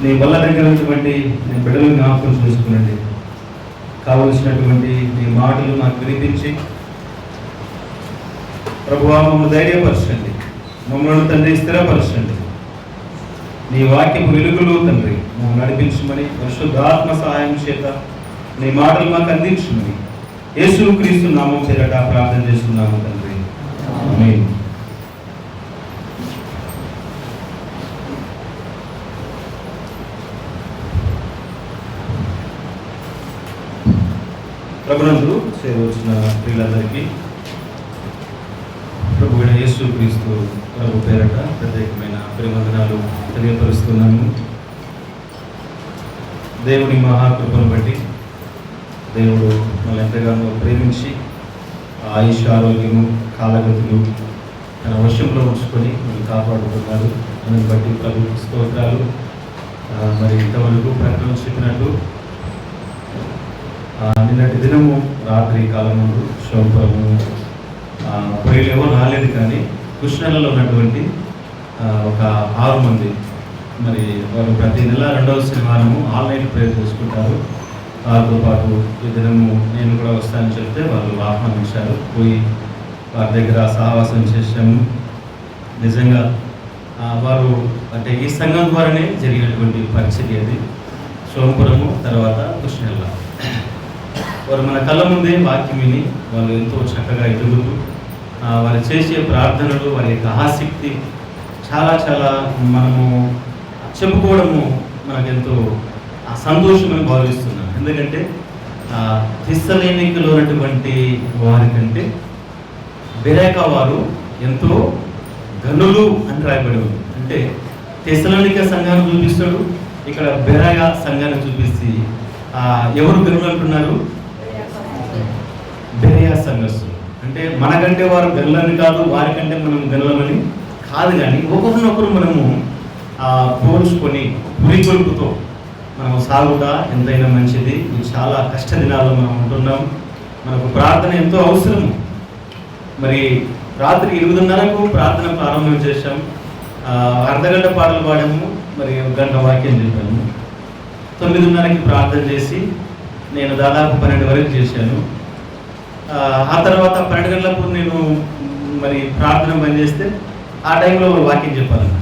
నీ వల్ల దగ్గర ఉన్నటువంటి నీ బిడ్డలు జ్ఞాపకం చేసుకునండి. కావలసినటువంటి నీ మాటలు మాకు వినిపించి ప్రభువా మమ్మల్ని ధైర్యపరచండి, మమ్మల్ని తండ్రి స్థిరపరచండి. నీ వాక్యపు వెలుగులు తండ్రి మమ్మల్ని నడిపించమని పరిశుద్ధాత్మ సహాయం చేత నీ మాటలు మాకు అందించమని యేసుక్రీస్తు నామం పేరట ప్రార్థన చేస్తున్నాము తండ్రి, ఆమేన్. ప్రభునందు సేవ వచ్చిన ప్రియులందరికీ ప్రభువైన యేసుక్రీస్తు ప్రభు పేరట ప్రత్యేకమైన అభివందనాలు తెలియపరుస్తున్నాము. దేవుని మహాకృపను బట్టి దేవుడు మనల్ని ఎంతగానో ప్రేమించి ఆయుష్, ఆరోగ్యము, కాలగతులు తన వశంలో ఉంచుకొని మనం కాపాడుతున్నారు. దాన్ని బట్టి ప్రభు స్తోత్రాలు. మరి ఇంతవరకు ప్రకటన చెప్పినట్టు నిన్నటి దినము రాత్రి కాలం ముందు శోభము పొయ్యిలు ఎవరు రాలేదు, కానీ కృష్ణలలో ఉన్నటువంటి ఒక 6 మంది మరి వారు ప్రతి నెల 2వ శనివారము ఆన్లైన్ ప్రేయర్ చేసుకుంటారు. వారితో పాటు ఈ దినము నేను కూడా వస్తానని చెప్తే వాళ్ళు ఆహ్వానించారు. పోయి వారి దగ్గర సహవాసం చేశాము. నిజంగా వారు అంటే ఈ సంఘం ద్వారానే జరిగినటువంటి పరిస్థితి అది. సోమపురము తర్వాత కృష్ణెల్ల వారు మన కళ్ళ ముందే వాక్యం విని వాళ్ళు ఎంతో చక్కగా ఎదుగుతూ వారు చేసే ప్రార్థనలు, వారి యొక్క ఆసక్తి చాలా చాలా మనము చెప్పుకోవడము మనకెంతో సంతోషమని భావిస్తున్నాను. ఎందుకంటే తెస్సలోనికలో ఉన్నటువంటి వారి కంటే బెరేకా వారు ఎంతో గనులు అని రాయబడి ఉంది. అంటే తెస్సలోనిక సంఘాన్ని చూపిస్తాడు, ఇక్కడ బెరేకా సంఘాన్ని చూపిస్తే ఎవరు గనులు అంటున్నారు? బెరేయా సంఘస్థులు. అంటే మనకంటే వారు గనులని కాదు, వారికంటే మనం గనులమని కాదు, కానీ ఒకరినొకరు మనము పోల్చుకొని పురికొల్పుతో మనం సాగుతా ఎంతైనా మంచిది. ఇది చాలా కష్ట దినాల్లో మనం ఉంటున్నాం. మనకు ప్రార్థన ఎంతో అవసరం. మరి రాత్రి 8:30కు ప్రార్థన ప్రారంభం చేశాం. అర్ధగంట పాటలు పాడాము, మరి 1 గంట వాక్యం చెప్పాము. 9:30కి ప్రార్థన చేసి నేను దాదాపు 12 వరకు చేశాను. ఆ తర్వాత 12 గంటలకు నేను మరి ప్రార్థన బంద్ చేస్తే ఆ టైంలో వాక్యం చెప్పాలన్నా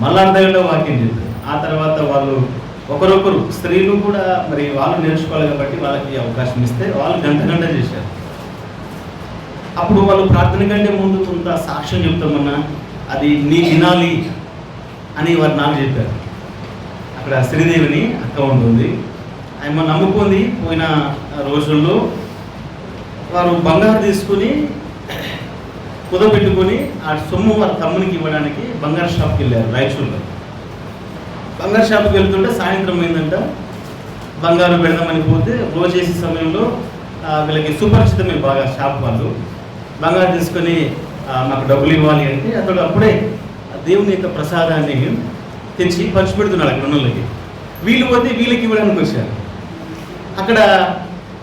మళ్ళీ అర్ధగంట వాక్యం చెప్పారు. ఆ తర్వాత వాళ్ళు ఒకరొకరు స్త్రీలు కూడా మరి వాళ్ళు నేర్చుకోవాలి కాబట్టి వాళ్ళకి అవకాశం ఇస్తే వాళ్ళు గంట చేశారు. అప్పుడు వాళ్ళు ప్రార్థన కంటే ముందు కొంత సాక్ష్యం చెప్తామన్నా అది నీ వినాలి అని వారు నాకు చెప్పారు. అక్కడ శ్రీదేవిని అక్క ఉంటుంది, ఆమె నమ్ముకుంది. పోయిన రోజుల్లో వారు బంగారు తీసుకుని కుదపెట్టుకొని ఆ సొమ్ము వారి తమ్మునికి ఇవ్వడానికి బంగారు షాప్కి వెళ్ళారు. రాయచూరులో బంగారు షాప్కి వెళ్తుంటే సాయంత్రం అయిందంట. బంగారు పెడదామని పోతే రోజేసే సమయంలో వీళ్ళకి సుపరిచితమే బాగా షాప్ వాళ్ళు. బంగారు తీసుకొని మాకు డబ్బులు ఇవ్వాలి అంటే అతడు అప్పుడే దేవుని యొక్క ప్రసాదాన్ని తెచ్చి పంచిపెడుతున్నాడు అక్కడ ఉన్నోళ్ళకి. వీళ్ళు పోతే వీళ్ళకి ఇవ్వడానికి వచ్చారు. అక్కడ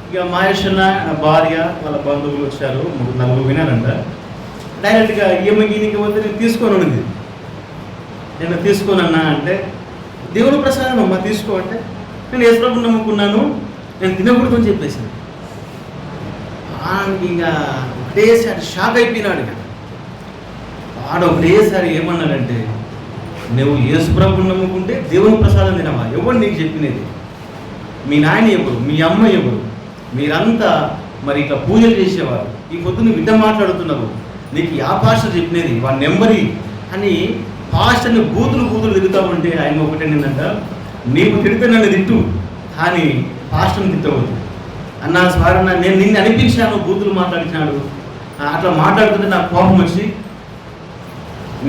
ఇక మహేషన్న భార్య వాళ్ళ బంధువులు వచ్చారు, 3-4 వినారంట. డైరెక్ట్గా ఈమెకి పోతే నేను తీసుకొని ఉన్నది. నేను తీసుకోనన్నా అంటే దేవుని ప్రసాదం అమ్మ తీసుకో అంటే నేను యేసుప్రభుని నమ్ముకున్నాను, నేను తినకూడదు అని చెప్పేసాను. ఇక ఒకటేసారి షాక్ అయిపోయినాడు. ఇక వాడు ఒకటేసారి ఏమన్నాడంటే, నువ్వు యేసుప్రభుని నమ్ముకుంటే దేవుని ప్రసాదం తినవా? ఎవరు నీకు చెప్పినది? మీ నాయన ఎవరు? మీ అమ్మ ఎవరు? మీరంతా మరి ఇట్లా పూజలు చేసేవారు. ఈ పొద్దు నువ్వు బిడ్డ మాట్లాడుతున్నావు, నీకు ఆ పాస్టర్ చెప్పినది వాడి నెంబరి అని పాస్టర్ని బూతులు తిరుగుతూ ఉంటే ఆయన ఒకటే ఏంటంట, నీవు తిడితే నన్ను తిట్టు కానీ పాస్టర్ని తిట్టవద్దు అన్న. స్వారన్న నేను నిన్ను అనిపించాను, బూతులు మాట్లాడించాడు. అట్లా మాట్లాడుతుంటే నాకు కోపం వచ్చి,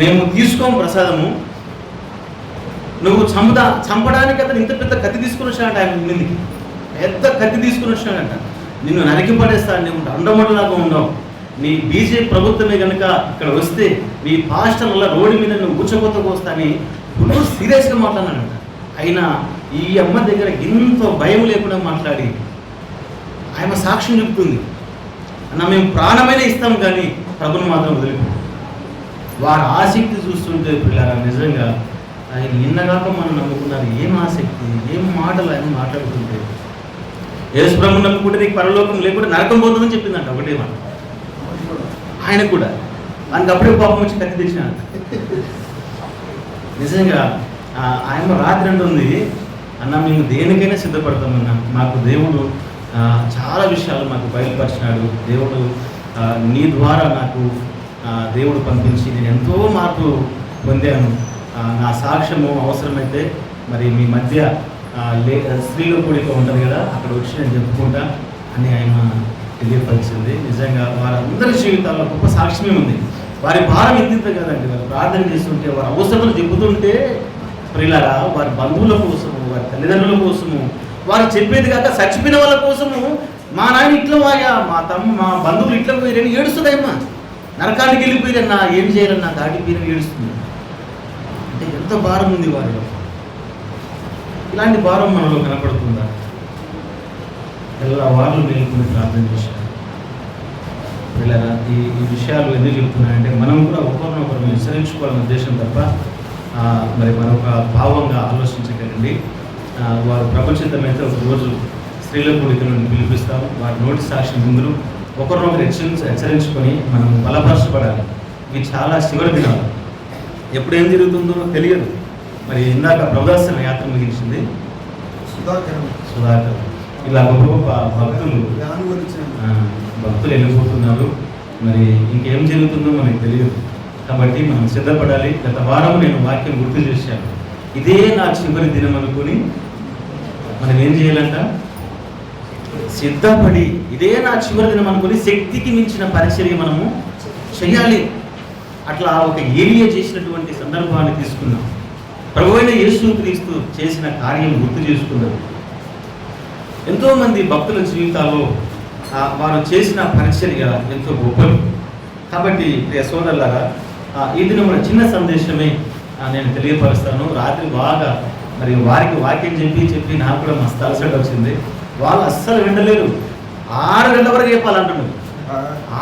మేము తీసుకోము ప్రసాదము, నువ్వు చంపడానికి అతను ఇంత పెద్ద కత్తి తీసుకుని వచ్చాడంట. ఆయన మీదకి పెద్ద కత్తి తీసుకుని వచ్చాడంట. నిన్ను నరికి పడేస్తాను, నువ్వు అండమడలాగా ఉండవు. నీ బీజేపీ ప్రభుత్వమే కనుక ఇక్కడ వస్తే నీ పాస్టర్ వల్ల రోడ్డు మీద నువ్వు ఊచకోతకు వస్తా అని ఫుల్ సీరియస్గా మాట్లాడినాడంట. అయినా ఈ అమ్మ దగ్గర ఇంత భయం లేకుండా మాట్లాడి ఆమె సాక్ష్యం చెప్తుంది, అన్న మేము ప్రాణమైన ఇస్తాం కానీ ప్రభుని మాత్రం వదిలిపోతాం. వారి ఆసక్తి చూస్తుంటే పిల్లరా నిజంగా ఆయన నిన్నగాక మనం నమ్ముకున్నారు. ఏం ఆసక్తి, ఏం మాటలు ఆయన మాట్లాడుతుంటే, యేసు ప్రభువుని నమ్ముకుంటే నీకు పరలోకం లేకుండా నరకం పోతుందని చెప్పిందంట ఒకటే మాట. ఆయన కూడా ఆయనకు అప్పుడే కోపం వచ్చి కత్తి తెచ్చిన నిజంగా ఆయన రాత్రి అంటుంది, అన్న మేము దేనికైనా సిద్ధపడతామన్నా, మాకు దేవుడు చాలా విషయాలు మాకు బయలుపరిచినాడు, దేవుడు నీ ద్వారా నాకు దేవుడు పంపించి నేను ఎంతో మార్పు పొందాను, నా సాక్ష్యము అవసరమైతే మరి మీ మధ్య స్త్రీలు కూడిక ఉంటుంది కదా, అక్కడ వచ్చి నేను చెప్పుకుంటా అని ఆయన తెలియపరిచింది. నిజంగా వారందరి జీవితాల్లో గొప్ప సాక్ష్యమే ఉంది. వారి భారం ఎంత కదండి, వారు ప్రార్థన చేస్తుంటే, వారి అవసరాలు చెబుతుంటే ప్రియులారా, వారి బంధువుల కోసము, వారి తల్లిదండ్రుల కోసము, వారు చెప్పేది కాక చచ్చిపోయిన వాళ్ళ కోసము, మా నాయన ఇట్లా వాయా, మా బంధువులు ఇట్లా పోయారని ఏడుస్తుందమ్మా, నరకానికి వెళ్ళిపోయారన్నా, ఏం చేయాలన్నా దాటిపోయిన ఏడుస్తుంది. అంటే ఎంత భారం ఉంది వారిలో. ఇలాంటి భారం మనలో కనపడుతుందా? తెల్లవార్లు మేలుకుని ప్రార్థన చేశారు. పిల్లరా, ఈ విషయాలు ఎందుకు చెప్తున్నాయంటే మనం కూడా ఒకరినొకరు విస్తరించుకోవాలనే ఉద్దేశం తప్ప మరి మరొక భావంగా ఆలోచించకండి. వారు ప్రపంచితమైతే ఒకరోజు స్త్రీల కూడికలను పిలిపిస్తాము, వారి నోటి సాక్షి ముందు ఒకరినొకరు హెచ్చరించుకొని మనం బలపరచబడాలి. ఇవి చాలా చివరి దినాలు, ఎప్పుడు ఏం జరుగుతుందో తెలియదు. మరి ఇందాక ప్రదర్శన యాత్ర ముగించింది సుధాకర్, ఇలా గొప్ప భక్తులు వెళ్ళిపోతున్నారు. మరి ఇంకేం జరుగుతుందో మనకు తెలియదు, కాబట్టి మనం సిద్ధపడాలి. గత వారం నేను వాక్యం గుర్తు చేశాను, ఇదే నా చివరి దినం అనుకుని మనం ఏం చేయాలంట, సిద్ధపడి ఇదే నా చివరి దినం అనుకుని శక్తికి మించిన పరిచర్య మనము చేయాలి. అట్లా ఒక ఏలియా చేసినటువంటి సందర్భాన్ని తీసుకున్నాం. ప్రభువైన యేసుక్రీస్తు చేసిన కార్యం గుర్తు చేసుకున్నాం. ఎంతోమంది భక్తుల జీవితాల్లో వారు చేసిన పరిచర్య ఎంతో గొప్పది. కాబట్టి ప్రియ సోదరులారా, ఈ దినం చిన్న సందేశమే నేను తెలియపరుస్తాను. రాత్రి బాగా మరి వారికి వాక్యం చెప్పి నాకు కూడా మస్తు అలసట వచ్చింది. వాళ్ళు అస్సలు వినలేరు. 6 గంటల వరకు చెప్పాలంటున్నాను,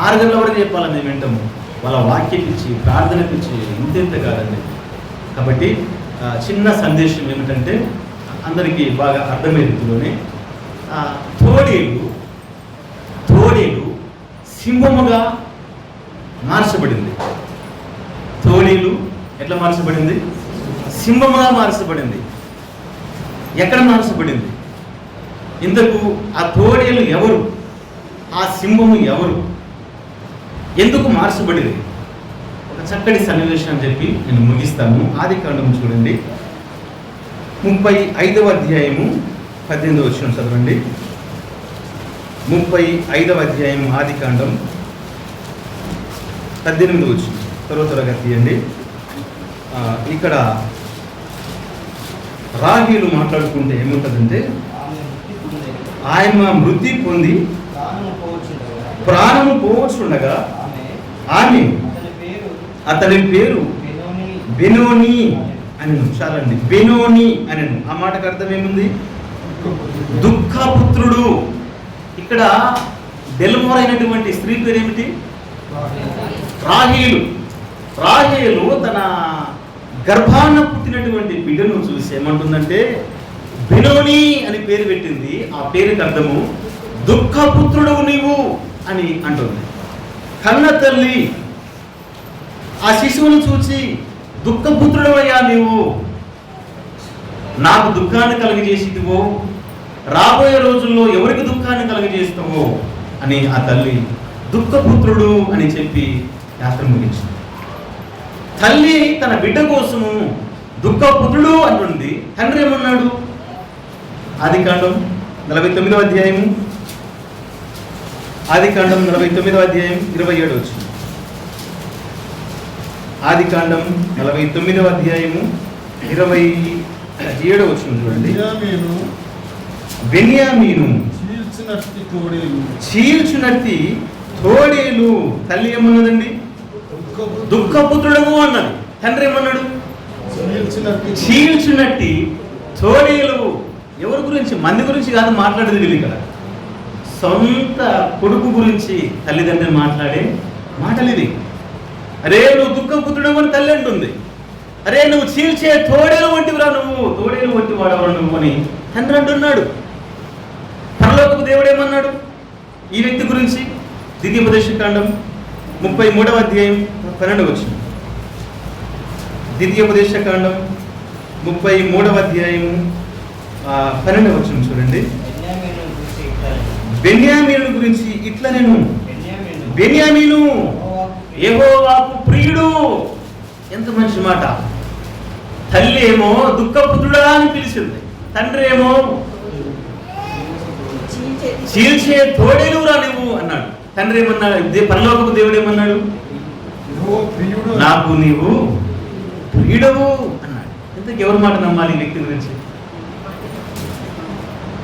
6 గంటల వరకు చెప్పాలని మేము వింటాము. వాళ్ళ వాక్యం ఇచ్చి ప్రార్థన ఇచ్చి ఇంతెంత కాదండి. కాబట్టి చిన్న సందేశం ఏమిటంటే అందరికీ బాగా అర్థమయ్యే రీతిలోనే, తోడేలు సింహముగా మార్చబడింది. తోడేలు ఎట్లా మార్చబడింది? సింహముగా మార్చబడింది. ఎక్కడ మార్చబడింది? ఇంతకు ఆ తోడేలు ఎవరు? ఆ సింహము ఎవరు? ఎందుకు మార్చబడింది? ఒక చక్కటి సన్నివేశం చెప్పి నేను ముగిస్తాను. ఆదికాండం చూడండి, 35వ అధ్యాయము 18వ వచనం చదవండి. 35వ అధ్యాయం ఆదికాండం 18వ వచనం త్వరగా తీయండి. ఇక్కడ రాహేలు మాట్లాడుకుంటే ఏముంటుందంటే, ఆయన మృతి పొంది ప్రాణము పోవచ్చుండగా ఆమె అతని పేరు బెనోని అని. చాలండి, బెనోని అని. ఆ మాటకు అర్థం ఏముంది? దుఃఖపుత్రుడు. ఇక్కడ డెల్మోరైనటువంటి స్త్రీ పేరు ఏమిటి? రాహేలు. రాహేలు తన గర్భాన పుట్టినటువంటి బిడ్డను చూసి ఏమంటుందంటే బెనోని అని పేరు పెట్టింది. ఆ పేరుకి అర్థము దుఃఖపుత్రుడు నీవు అని అంటుంది. కన్న తల్లి ఆ శిశువును చూసి దుఃఖపుత్రుడవయ్యా నీవు, నాకు దుఃఖాన్ని కలుగజేసిదివో, రాబోయే రోజుల్లో ఎవరికి దుఃఖాన్ని కలుగజేస్తావో అని ఆ తల్లి దుఃఖపుత్రుడు అని చెప్పి యాత్ర ముగించింది. తల్లి తన బిడ్డ కోసము దుఃఖపుత్రుడు అంటుంది. తండ్రి ఏమన్నాడు? ఆదికాండం 49వ అధ్యాయము, ఆదికాండం 49వ అధ్యాయం 27 వచ్చింది. ఆదికాండం 49వ అధ్యాయము 27 వచ్చింది చూడండి. బెన్యామీను చీల్చునట్టి తోడేలు. తల్లి ఏమన్నదండి? దుఃఖపుత్రుడము అన్నది. తండ్రి ఏమన్నాడు? చీల్చునట్టి తోడేలు. ఎవరి గురించి? మంది గురించి కాదు మాట్లాడేది వీళ్ళు ఇక్కడ. సొంత కొడుకు గురించి తల్లిదండ్రులు మాట్లాడే మాటలు ఇది. అరే నువ్వు దుఃఖపుత్రుడు అని తల్లి అంటుంది. అరే నువ్వు చీల్చే తోడేలు వంటివిరా, నువ్వు తోడేలు వంటి వాడవరా నువ్వు అని తండ్రి అంటున్నాడు. పరలోకపు దేవుడు ఏమన్నాడు ఈ వ్యక్తి గురించి? ద్వితీయోపదేశకాండం 33వ అధ్యాయం 12వ వచనం. ద్వితీయోపదేశకాండం 33వ అధ్యాయం 12వ వచనం చూడండి. బెన్యామీను గురించి ఇట్లా నేను, బెన్యామీను యెహోవాకు ప్రియుడు. ఎంత మంచి మాట. తల్లి ఏమో దుఃఖపుత్రుడా అని పిలిచింది, తండ్రి ఏమో చీల్చే తోడేలురా నువ్వు అన్నాడు. తండ్రి ఏమన్నాడు? పరలోకపు దేవుడు ఏమన్నాడు? నాకు నీవు ప్రియుడవు అన్నాడు. ఇంతకు ఎవరి మాట నమ్మాలి ఈ వ్యక్తి గురించి?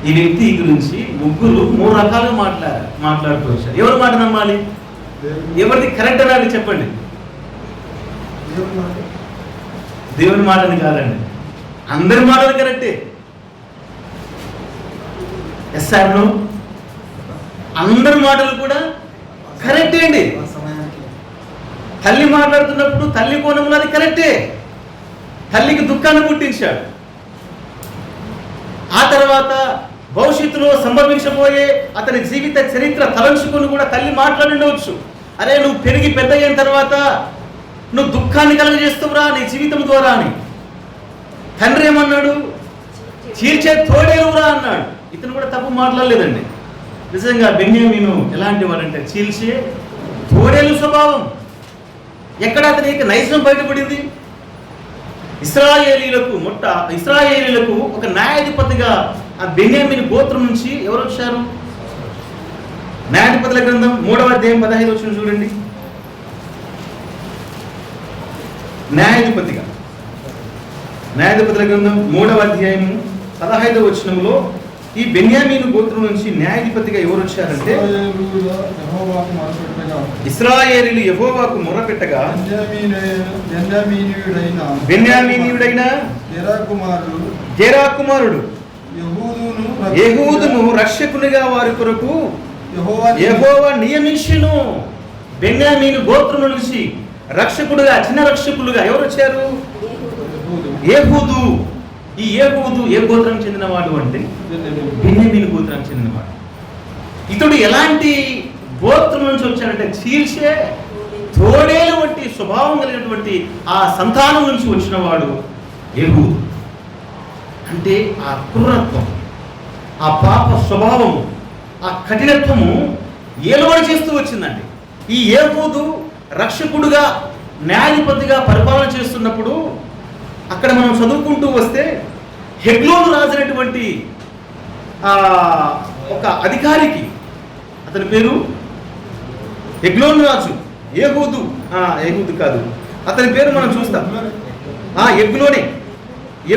ఈ వ్యక్తి గురించి ముగ్గురు 3 రకాలుగా మాట్లాడుతూ వచ్చారు. ఎవరి మాట నమ్మాలి? ఎవరిది కరెక్ట్ అనాలి చెప్పండి. దేవుని మాటని కాదండి, అందరి మాటలు కరెక్టే. ఎస్ఆర్ను అందరి మాటలు కూడా కరెక్టే అండి. తల్లి మాట్లాడుతున్నప్పుడు తల్లి కోణంలో అది కరెక్టే. తల్లికి దుఃఖాన్ని పుట్టించాడు. ఆ తర్వాత భవిష్యత్తులో సంభవించబోయే అతని జీవిత చరిత్ర తలంచుకొని కూడా తల్లి మాట్లాడిండవచ్చు. అరే నువ్వు పెరిగి పెద్ద అయిన తర్వాత నువ్వు దుఃఖాన్ని కలుగజేస్తువురా నీ జీవితం ద్వారా అని. తండ్రి ఏమన్నాడు? చీల్చే తోడేలురా అన్నాడు. ఇతను కూడా తప్పు మాట్లాడలేదండి. నిజంగా బెన్యామీను ఎలాంటి వాడంటే చీల్చే తోడేలు స్వభావం. ఎక్కడ అతనికి నైజం బయటపడింది? ఇశ్రాయేలీలకు ఒక న్యాయాధిపతిగా ఆ బెన్యామీను గోత్రం నుంచి ఎవరు వచ్చారు? న్యాయాధిపతుల గ్రంథం 3వ అధ్యాయం 15వ వచనం చూడండి. న్యాయాధిపతుల గ్రంథం 3వ అధ్యాయం 15వ వచనంలో ఈ బెన్యామీను గోత్రం నుంచి న్యాయాధిపతిగా ఎవరు వచ్చారంటే, ఇశ్రాయేలీయులు యెహోవాకు మొరపెట్టగా బెన్యామీనీయుడైన గెరా కుమారుడు యెహూదును రక్షకునిగా వారి కొరకు యెహోవా నియమించెను. బెన్యామీను గోత్రం నుంచి రక్షకుడుగా, చిన్న రక్షకులుగా ఎవరు వచ్చారు? యెహూదు. ఈ యెహూదు ఏ గోత్రానికి చెందినవాడు అంటే బెన్యామీను గోత్రానికి చెందినవాడు. ఇతడు ఎలాంటి గోత్రం నుంచి వచ్చాడంటే చీల్చే తోడేలు వంటి స్వభావం కలిగినటువంటి ఆ సంతానం నుంచి వచ్చినవాడు యెహూదు. అంటే ఆ క్రూరత్వం, ఆ పాప స్వభావము, ఆ కఠినత్వము ఏలుబడి చేస్తూ వచ్చిందండి. ఈ యెహూదు రక్షకుడుగా, న్యాయాధిపతిగా పరిపాలన చేస్తున్నప్పుడు అక్కడ మనం చదువుకుంటూ వస్తే హెగ్లోను రాసినటువంటి ఒక అధికారికి, అతని పేరు హెగ్లోను రాజు. యెహూదు కాదు, అతని పేరు మనం చూస్తాం.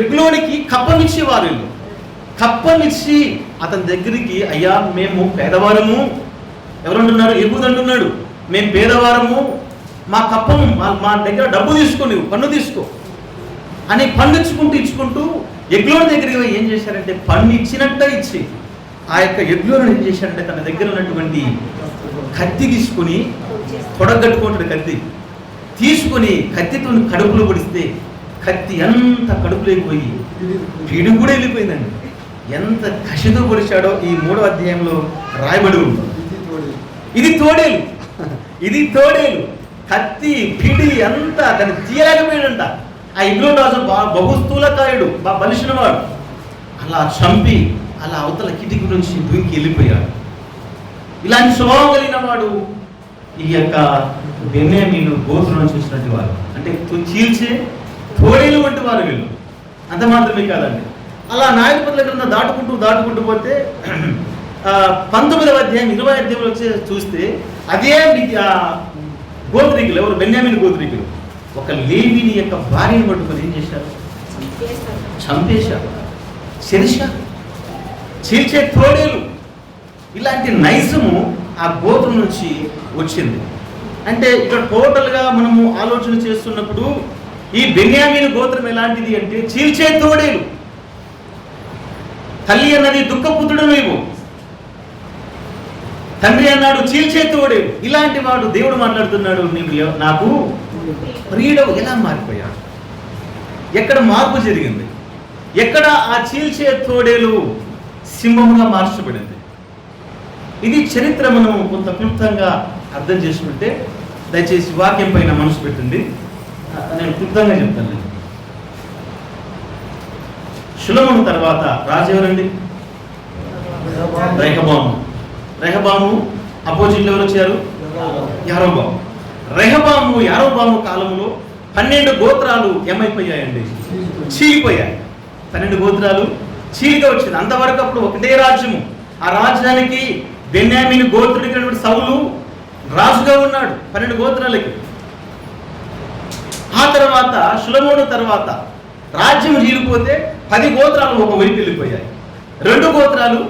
ఎగ్లోనికి కప్పమిచ్చేవారు. వీళ్ళు కప్పమిచ్చి అతని దగ్గరికి, అయ్యా మేము పేదవారము, ఎవరంటున్నారు? యెహూదు అంటున్నాడు, మేము పేదవారము, మా కప్పము, మా దగ్గర డబ్బు తీసుకో, నువ్వు పన్ను తీసుకో అని పన్ను ఇచ్చుకుంటూ ఎగ్లోని దగ్గరికి ఏం చేశారంటే పన్ను ఇచ్చినట్టే ఇచ్చి ఆ యొక్క ఎగ్లోని ఏం చేశారంటే తన దగ్గర ఉన్నటువంటి కత్తి తీసుకొని, తొడగట్టుకుంటాడు కత్తి తీసుకొని కత్తితో కడుపులో పొడిస్తే కత్తి ఎంత కడుపులోకి పోయి పిడి కూడా వెళ్ళిపోయిందండి. ఎంత కసితో పొడిచాడో ఈ 3వ అధ్యాయంలో రాయబడి ఉంది. ఇది తోడేలు కత్తి పిడి అంతా దాన్ని తీయలేకపోయాడంట. ఆ ఎగ్లో రాజు బహుస్థూలకాయుడు, బలిసినవాడు. అలా చంపి అలా అవతల కిటికీ నుంచి దూకి వెళ్ళిపోయాడు. ఇలాంటి స్వభావం కలిగిన వాడు ఈ యొక్క బెన్యామీను గోత్రం నుంచి వచ్చినట్టు వారు. అంటే చీల్చే తోడేలు వంటి వారు వీళ్ళు. అంత మాత్రమే కాదండి, అలా న్యాయాధిపతుల గ్రంథం దాటుకుంటూ పోతే 19వ అధ్యాయం 20వ అధ్యాయంలో చూస్తే అదే గోత్రికులు, ఎవరు? బెన్యామీను గోత్రికులు ఒక లేవీని యొక్క భార్యను పట్టుకొని ఏం చేశారు? చంపేశారు, చెరిశారు. చీల్చే తోడేలు. ఇలాంటి నైజము ఆ గోత్రం నుంచి వచ్చింది. అంటే ఇక్కడ టోటల్గా మనము ఆలోచన చేస్తున్నప్పుడు ఈ బెన్యామీను గోత్రం ఎలాంటిది అంటే చీల్చే తోడేలు. తల్లి అన్నది దుఃఖపుత్రుడు నీవు, తండ్రి అన్నాడు చీల్చే తోడేలు. ఇలాంటి వాడు దేవుడు మాట్లాడుతున్నాడు, నీవు నాకు ప్రియుడవు. ఎలా మారిపోయాడు? ఎక్కడ మార్పు జరిగింది? ఎక్కడ ఆ చీల్చే తోడేలు సింహముగా మార్చబడింది? ఇది చరిత్ర మనం కొంత క్లుప్తంగా అర్థం చేసుకుంటే, దయచేసి వాక్యం పైన మనసు పెట్టండి. నేను క్లుప్తంగా చెప్తాను. షులమును తర్వాత రాజు ఎవరండి? రెహబాము. రెహబాము అపోజిట్లో ఎవరు వచ్చారు? యారోబాము. యారోబాము కాలంలో 12 గోత్రాలు ఏమైపోయాయండి? చీలిపోయాయి. 12 గోత్రాలు చీలిగా వచ్చింది. అంతవరకు అప్పుడు ఒకటే రాజ్యము. ఆ రాజ్యానికి బెన్యామీను గోత్రుడికి సౌలు రాజుగా ఉన్నాడు 12 గోత్రాలకి. ఆ తర్వాత షులమోను తర్వాత రాజ్యం చీలిపోతే 10 గోత్రాలు ఒక వైపు వెళ్ళిపోయాయి, 2 గోత్రాలు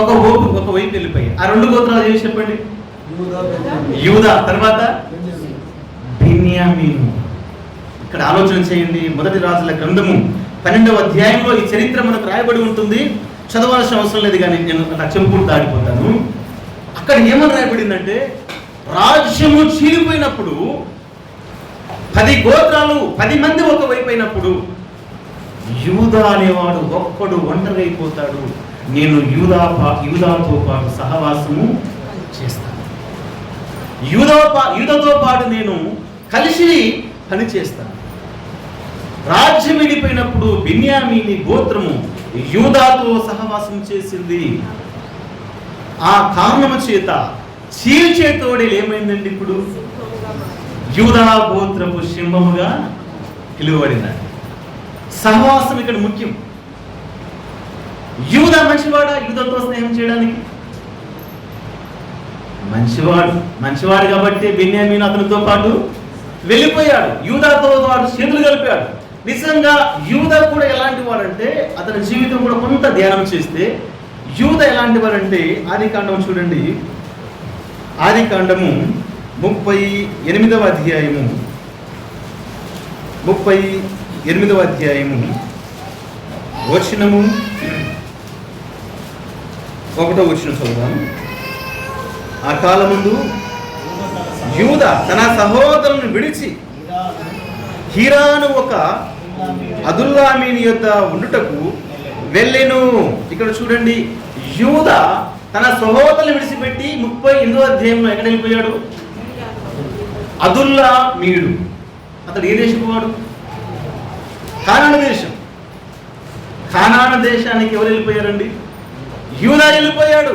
ఒక వైపు వెళ్ళిపోయాయి. ఆ 2 గోత్రాలు ఏమి చెప్పండి? యూదా, తర్వాత బెన్యామీను. ఇక్కడ ఆలోచన చేయండి. మొదటి రాజుల గ్రంథము 12వ అధ్యాయంలో ఈ చరిత్ర మనకు రాయబడి ఉంటుంది. చదవాల్సిన అవసరం లేదు, కానీ నేను నా చెంపుడు దాడిపోతాను. అక్కడ ఏమని రాయబడిందంటే, రాజ్యము చీలిపోయినప్పుడు 10 గోత్రాలు 10 మంది ఒకవైపు అయినప్పుడు యూదా అనేవాడు ఒక్కడు ఒంటరి అయిపోతాడు. నేను యూదాతో పాటు సహవాసము చేస్తాను, యూదాతో పాటు నేను కలిసి పని చేస్తాను. రాజ్యం విడిపోయినప్పుడు బెన్యామీని గోత్రము యూదాతో సహవాసం చేసింది. ఆ కారణము చేత చీల్చే తోడేలు ఏమైందండి? ఇప్పుడు యూదా గోత్రపు సింహముగా పిలువబడిందండి. సహవాసం ఇక్కడ ముఖ్యం. యూదా మంచివాడా? యూదాతో స్నేహం చేయడానికి మంచివాడు కాబట్టి బెన్యామీను అతనితో పాటు వెళ్ళిపోయాడు. యూదాతో వాడు చేతులు కలిపాడు. నిజంగా యూదా కూడా ఎలాంటి వాడంటే, అతని జీవితం కూడా కొంత ధ్యానం చేస్తే యూదా ఎలాంటి వాడంటే, ఆదికాండం చూడండి. ఆదికాండము 38వ అధ్యాయము 38వ అధ్యాయము వచనము 1వ వచనం చదువుదాం. ఆ కాలముందు యూదా తన సహోదరులను విడిచి హీరాను ఒక అదుల్లామీని యొద్ద ఉండుటకు వెళ్ళెను. ఇక్కడ చూడండి, యూదా తన సహోదరులను విడిచిపెట్టి 38వ అధ్యాయంలో ఎక్కడ వెళ్ళిపోయాడు? అదుల్లామీడు. అతడు ఏ దేశం వాడు? కానాను దేశం. కానాను దేశానికి ఎవరు వెళ్ళిపోయారండి? యూదా వెళ్ళిపోయాడు.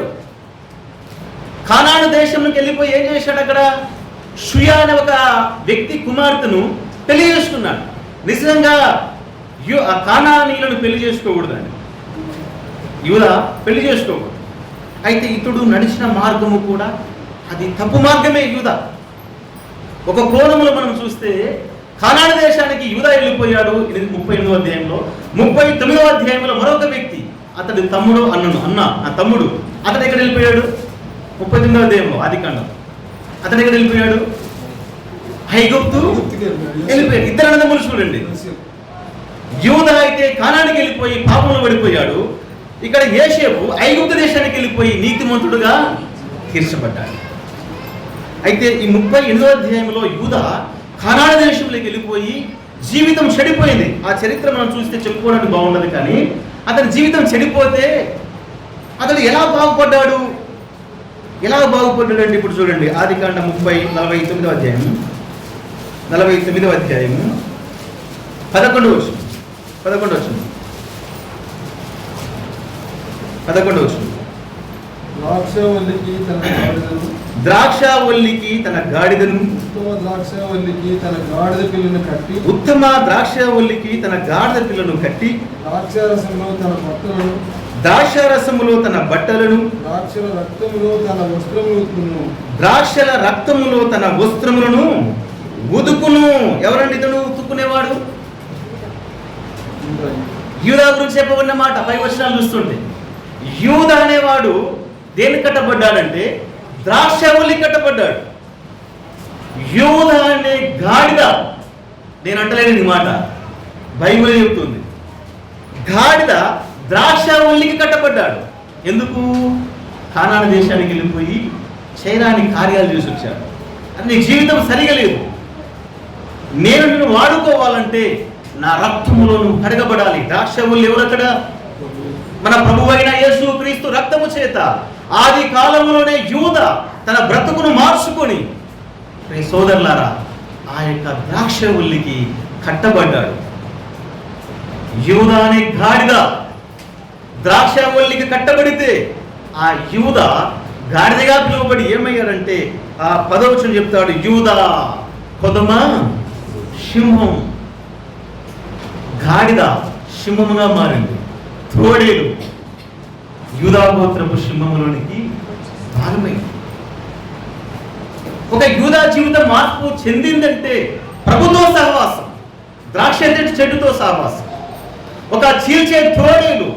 కానాను దేశంలోకి వెళ్ళిపోయి ఏం చేశాడు? అక్కడ షుయా అనే ఒక వ్యక్తి కుమార్తెను పెళ్లి చేసుకున్నాడు. నిజంగా ఆ కానానీయులను పెళ్లి చేసుకోకూడదండి, యూదా పెళ్లి చేసుకోకూడదు. అయితే ఇతడు నడిచిన మార్గము కూడా అది తప్పు మార్గమే. యూదా ఒక కోణంలో మనం చూస్తే కానాను దేశానికి యూదా వెళ్ళిపోయాడు. ఇది 38వ అధ్యాయంలో. 39వ అధ్యాయంలో మరొక వ్యక్తి, అతడి తమ్ముడు తమ్ముడు అతడు ఎక్కడ వెళ్ళిపోయాడు? 39వ అధ్యాయంలో ఆదికాండం. అతడు ఎక్కడ వెళ్ళిపోయాడు? ఐగుప్తు వెళ్ళిపోయాడు. 2 అన్నదమ్ములు చూడండి. యూదా అయితే కానానికి వెళ్ళిపోయి పాపంలో పడిపోయాడు. ఇక్కడ యోసేపు ఐగుప్తు దేశానికి వెళ్ళిపోయి నీతిమంతుడుగా తీర్చబడ్డాడు. అయితే ఈ 38వ అధ్యాయంలో యూదా కానాను దేశంలోకి వెళ్ళిపోయి జీవితం చెడిపోయింది. ఆ చరిత్ర మనం చూస్తే చెప్పుకోవడానికి బాగుండదు, కానీ అతని జీవితం చెడిపోతే అతడు ఎలా బాగుపడ్డాడంటే ఇప్పుడు చూడండి. ఆదికాండం 49వ అధ్యాయం 11వ ద్రాక్షావల్లికి తన గాడిదను ఉత్తమ ద్రాక్షావల్లికి తన గాడిద పిల్లను కట్టి ద్రాక్షారసములో తన బట్టలను ద్రాక్షల రక్తములో తన వస్త్రములను ఉదుకును. ఎవరండి ఇతను ఉతుక్కునేవాడు? యూదా గురించి చెప్పబడిన మాట 5 వచనాలు చూస్తుంటే, యూదా అనేవాడు దేనికి కట్టబడ్డాడంటే ద్రాక్షావల్లి కట్టబడ్డాడు. యూదా అనే గాడిద, నేను అంటలేని మాట, బైబిల్ చెబుతుంది. గాడిద ద్రాక్షావల్లికి కట్టబడ్డాడు. ఎందుకు? కానాను దేశానికి వెళ్ళిపోయి చేయరాని కార్యాలు చేసి వచ్చాడు. నీ జీవితం సరిగా లేదు. నేను నిన్ను వాడుకోవాలంటే నా రక్తములో నువ్వు కడగబడాలి. ద్రాక్షవల్లి ఎవరక్కడ? మన ప్రభువైన యేసు క్రీస్తు రక్తము చేత ఆది కాలంలోనే యూద తన బ్రతుకును మార్చుకొని సోదరులారా ఆ యొక్క ద్రాక్షవల్లికి కట్టబడ్డాడు. యూద అనే గాడిద ద్రాక్షవల్లికి కట్టబడితే ఆ యూద గాడిదగా పిలువబడి ఏమయ్యాడంటే ఆ 10వ వచనం చెప్తాడు, యూద కొదమ సింహం. గాడిద సింహముగా మారింది. తోడేలు యూదా గోత్రపు సింహములోనికి భాగమైంది. ఒక యూదా జీవితం మార్పు చెందిందంటే ప్రభుతో సహవాసం, ద్రాక్ష చెట్టుతో సహవాసం. ఒక చీల్చే తోడేలు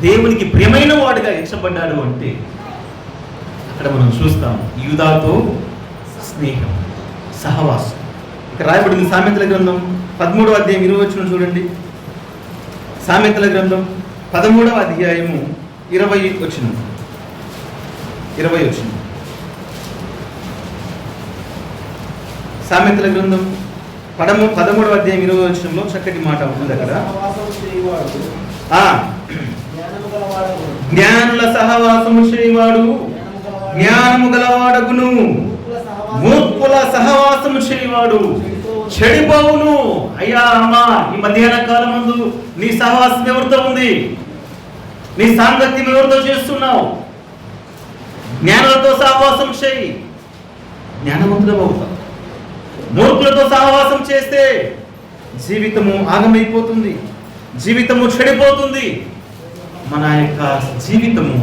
దేవునికి ప్రియమైన వాడుగా ఎంచబడ్డాడు అంటే అక్కడ మనం చూస్తాం యూదాతో స్నేహం, సహవాసం. ఇక్కడ రాయబడింది సామెతల గ్రంథం 13వ అధ్యాయం 20వ వచనం చూడండి. సామెతల గ్రంథం 13వ అధ్యాయము 20వ వచనం. సామెతల గ్రంథం 13వ అధ్యాయం 20వ వచనంలో చక్కటి మాట ఉంటుంది అక్కడ. జ్ఞానుల సహవాసము చేయవాడు జ్ఞానము గలవాడగును, మూర్ఖుల సహవాసము చేయవాడు చెడిపోవును. అయ్యా అమ్మా, ఈ మధ్యాహ్న కాలం ముందు నీ సహవాసం ఎవరితో ఉంది? నీ సాంగత్యం ఎవరితో చేస్తున్నావు? జ్ఞానులతో సహవాసం చేయి, జ్ఞానవంతులు అవుతావు. మూర్ఖులతో సహవాసం చేస్తే జీవితము ఆగమైపోతుంది, జీవితము చెడిపోతుంది. మన యొక్క జీవితము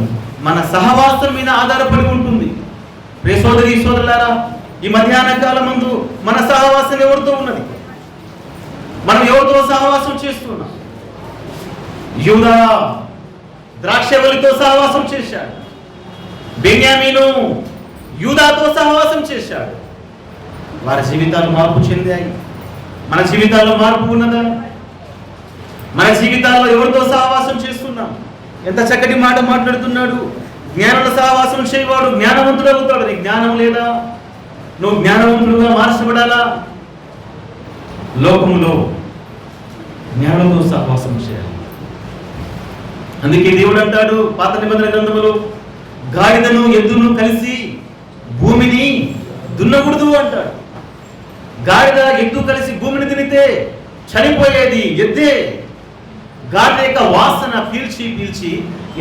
మన సహవాసం మీద ఆధారపడి ఉంటుంది. ప్రియ సోదరి సోదరులారా, ఈ మధ్యాహ్న కాలం ముందు మన సహవాసం ఎవరితో ఉన్నది? మనం ఎవరితో సహవాసం చేస్తున్నాం? యూదా ద్రాక్షవల్లితో సహవాసం చేశాడు. బెన్యామీను యూదాతో సహవాసం చేశాడు. వారి జీవితాలు మార్పు చెందాయి. మన జీవితాల్లో మార్పు ఉన్నదా? మన జీవితాల్లో ఎవరితో సహవాసం చేస్తున్నాం? ఎంత చక్కటి మాట మాట్లాడుతున్నాడు. జ్ఞానుల సహవాసం చేయవాడు జ్ఞానవంతుడు అవుతాడు. నీ జ్ఞానం లేదా? నువ్వు జ్ఞానవంతుడుగా మార్చబడాలా? లోకములో జ్ఞానంతో సహవాసం చేయాలి. అందుకే దేవుడు అంటాడు పాత నిబంధన గ్రంథములో, గాడిదను ఎద్దును కలిసి భూమిని దున్నకూడదు అంటాడు. గాడిద ఎద్దు కలిసి భూమిని తినితే చనిపోయేది ఎద్దే. గాడిద యొక్క వాసన పీల్చి పీల్చి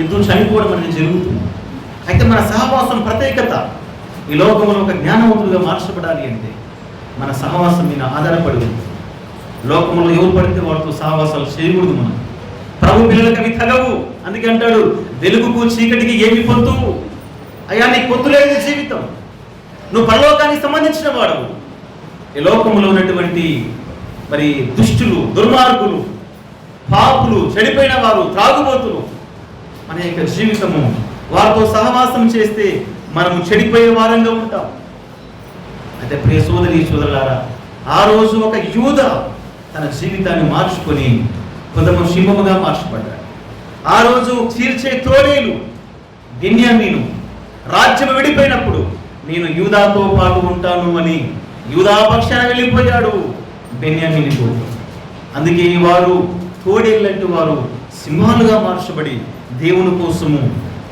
ఎద్దు చనిపోవడం అనేది జరుగుతుంది. అయితే మన సహవాసం ప్రత్యేకత. ఈ లోకంలో ఒక జ్ఞానవంతులుగా మార్చబడాలి అంటే మన సహవాసం మీద ఆధారపడి ఉంది. లోకంలో ఎవరు పడితే వాటితో సహవాసాలు చేయకూడదు. మనం ప్రభు పిల్లలకు అవి తగవు. అందుకే అంటాడు, వెలుగుకు చీకటికి ఏమి పొత్తు? అయ్యా, నీకు పొత్తు లేదు జీవితం. నువ్వు పరలోకానికి సంబంధించిన వాడు. ఈ లోకంలో ఉన్నటువంటి మరి దుష్టులు, దుర్మార్గులు, పాపులు, చెడిపోయిన వారు, త్రాగుబోతులు, మన యొక్క జీవితము వారితో సహవాసం చేస్తే మనము చెడిపోయే వారంగా ఉంటాం. అయితే ప్రియ సోదరి సోదరులారా, ఆ రోజు ఒక యూద తన జీవితాన్ని మార్చుకొని కొంతమంది సింహముగా మార్చబడ్డాడు. ఆ రోజు చీల్చే తోడేలు బెన్యామీను రాజ్యం విడిపోయినప్పుడు నేను యూదాతో పాటు ఉంటాను అని యూదా పక్షాన వెళ్ళిపోయాడు బెన్యామీను గోత్రం. అందుకే వారు తోడేళ్ళంటూ వారు సింహాలుగా మార్చబడి దేవుని కోసము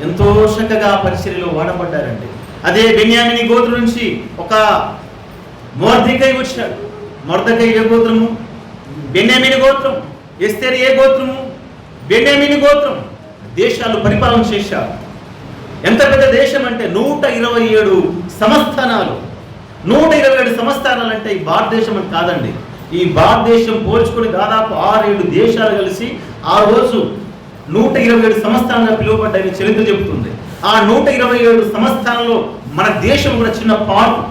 ఎంతో చక్కగా పరిచర్యలో వాడబడ్డారంటే, అదే బెన్యామీను గోత్రం నుంచి ఒక మొర్దెకై వచ్చాడు. మొర్దెకై ఏ గోత్రము? బెన్యామీను గోత్రం. ఎస్తేరు ఏ గోత్రము? బెన్యామీను గోత్రం. దేశాలు పరిపాలన చేశారు. ఎంత పెద్ద దేశం అంటే 127 సంస్థానాలు. 127 సంస్థానాలు అంటే ఈ భారతదేశం అని కాదండి. ఈ భారతదేశం పోల్చుకొని దాదాపు 6-7 దేశాలు కలిసి ఆ రోజు 127 సంస్థానంగా పిలువబడ్డాయని చరిత్ర చెబుతుంది. ఆ 127 సంస్థానంలో మన దేశం కూడా చిన్న పార్ట్.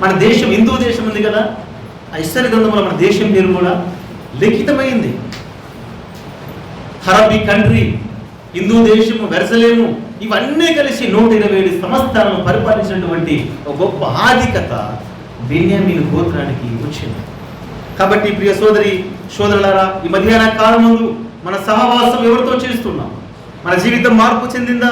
మన దేశం హిందూ దేశం ఉంది కదా, ఆ ఇస్రాయేల్ గ్రంథంలో మన దేశం పేరు కూడా లిఖితమైంది. అరబీ కంట్రీ, హిందూ దేశము, వెరసలేము, ఇవన్నీ కలిసి 127 సంవత్సరాలను పరిపాలించినటువంటి ఒక గొప్ప ఆధిక్యత బెన్యామీను గోత్రానికి వచ్చింది. కాబట్టి ప్రియ సోదరి సోదరులారా, ఈ మధ్యాహ్న కాలం ముందు మన సహవాసం ఎవరితో చేస్తున్నాం? మన జీవితం మార్పు చెందిందా?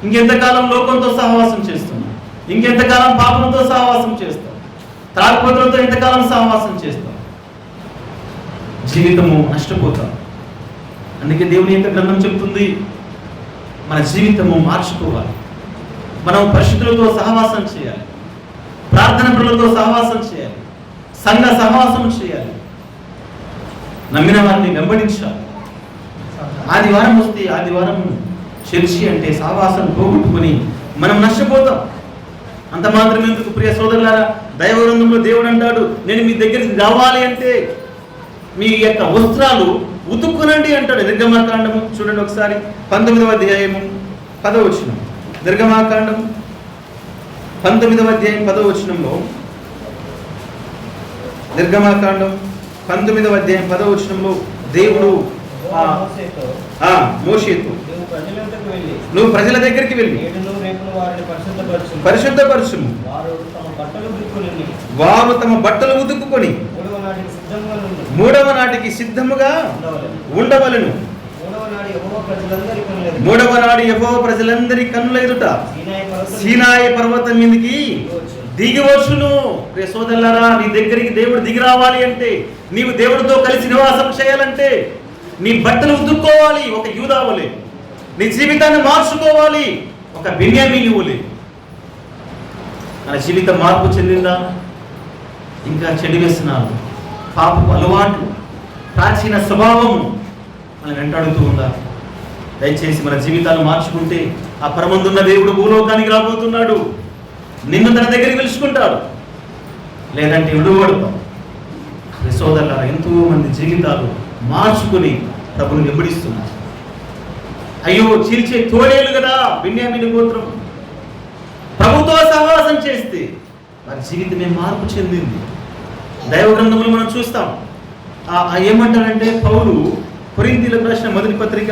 ఇంకెంతకాలం లోకంతో సహవాసం చేస్తున్నాం? ఇంకెంతకాలం పాపంతో సహవాసం చేస్తాం? త్రాగుబోతులతో ఎంతకాలం సహవాసం చేస్తాం? జీవితము నష్టపోతాం. అందుకే దేవుని యొక్క గ్రంథం చెబుతుంది, మన జీవితము మార్చుకోవాలి. మనం పరిశుద్ధులతో సహవాసం చేయాలి, ప్రార్థన పరులతో సహవాసం చేయాలి, సంఘ సహవాసం చేయాలి, నమ్మిన వారిని వెంబడించాలి. ఆదివారం వస్తే ఆదివారం చర్చి అంటే సహవాసం పోగొట్టుకొని మనం నష్టపోతాం. అంత మాత్రం ఎందుకు ప్రియ సోదరులారా, దైవగ్రంథంలో దేవుడు అంటాడు, నేను మీ దగ్గరికి రావాలి అంటే మీ యొక్క వస్త్రాలు ఉతుక్కునండి అంటాడు. నిర్గమాకాండము చూడండి ఒకసారి, 19వ అధ్యాయము 10వ వచనం. నిర్గమాకాండం 19వ అధ్యాయం 10వ వచనంలో, నిర్గమాకాండం 19వ అధ్యాయం 10వ వచనంలో దేవుడు మోషేతో, నువ్వు ప్రజల దగ్గరికి వెళ్ళి పరిశుద్ధపరచుము, వారు తమ బట్టలు ఉతుక్కుని 3వ నాటికి సిద్ధముగా ఉండవలెను. 3వ నాడు యెహోవా ప్రజలందరి కన్నుల ఎదుట సీనాయి పర్వతం మీదకి దిగి వచ్చును. ప్రియ సోదరులారా, నీ దగ్గరికి దేవుడు దిగి రావాలి అంటే, నీవు దేవుడితో కలిసి నివాసం చేయాలంటే నీ బట్టలు ఉతుక్కోవాలి ఒక యూదావలే, నీ జీవితాన్ని మార్చుకోవాలి ఒక బెన్యామీను వలె. మన జీవితం మార్పు చెందిందా? ఇంకా చెడు వ్యసనాలు, పాపపు అలవాటు, ప్రాచీన స్వభావము మనం వెంటాడుతూ ఉందా? దయచేసి మన జీవితాలు మార్చుకుంటే ఆ పరమందున్న దేవుడు భూలోకానికి రాబోతున్నాడు, నిన్ను తన దగ్గరికి పిలుచుకుంటాడు. లేదంటే విడువడతాం. సోదరులారా, ఎంతో మంది జీవితాలు మార్చుకుని ప్రభుని వెంబడిస్తున్నారు. అయ్యో, చీల్చే తోడేలు కదా బెన్యామీను గోత్రం. ప్రభుతో సహవాసం చేస్తే వారి జీవితమే మార్పు చెందింది. దైవ గ్రంథములు మనం చూస్తాం. ఏమంటారంటే పౌలు కొరింథీయులకు రాసిన మొదటి పత్రిక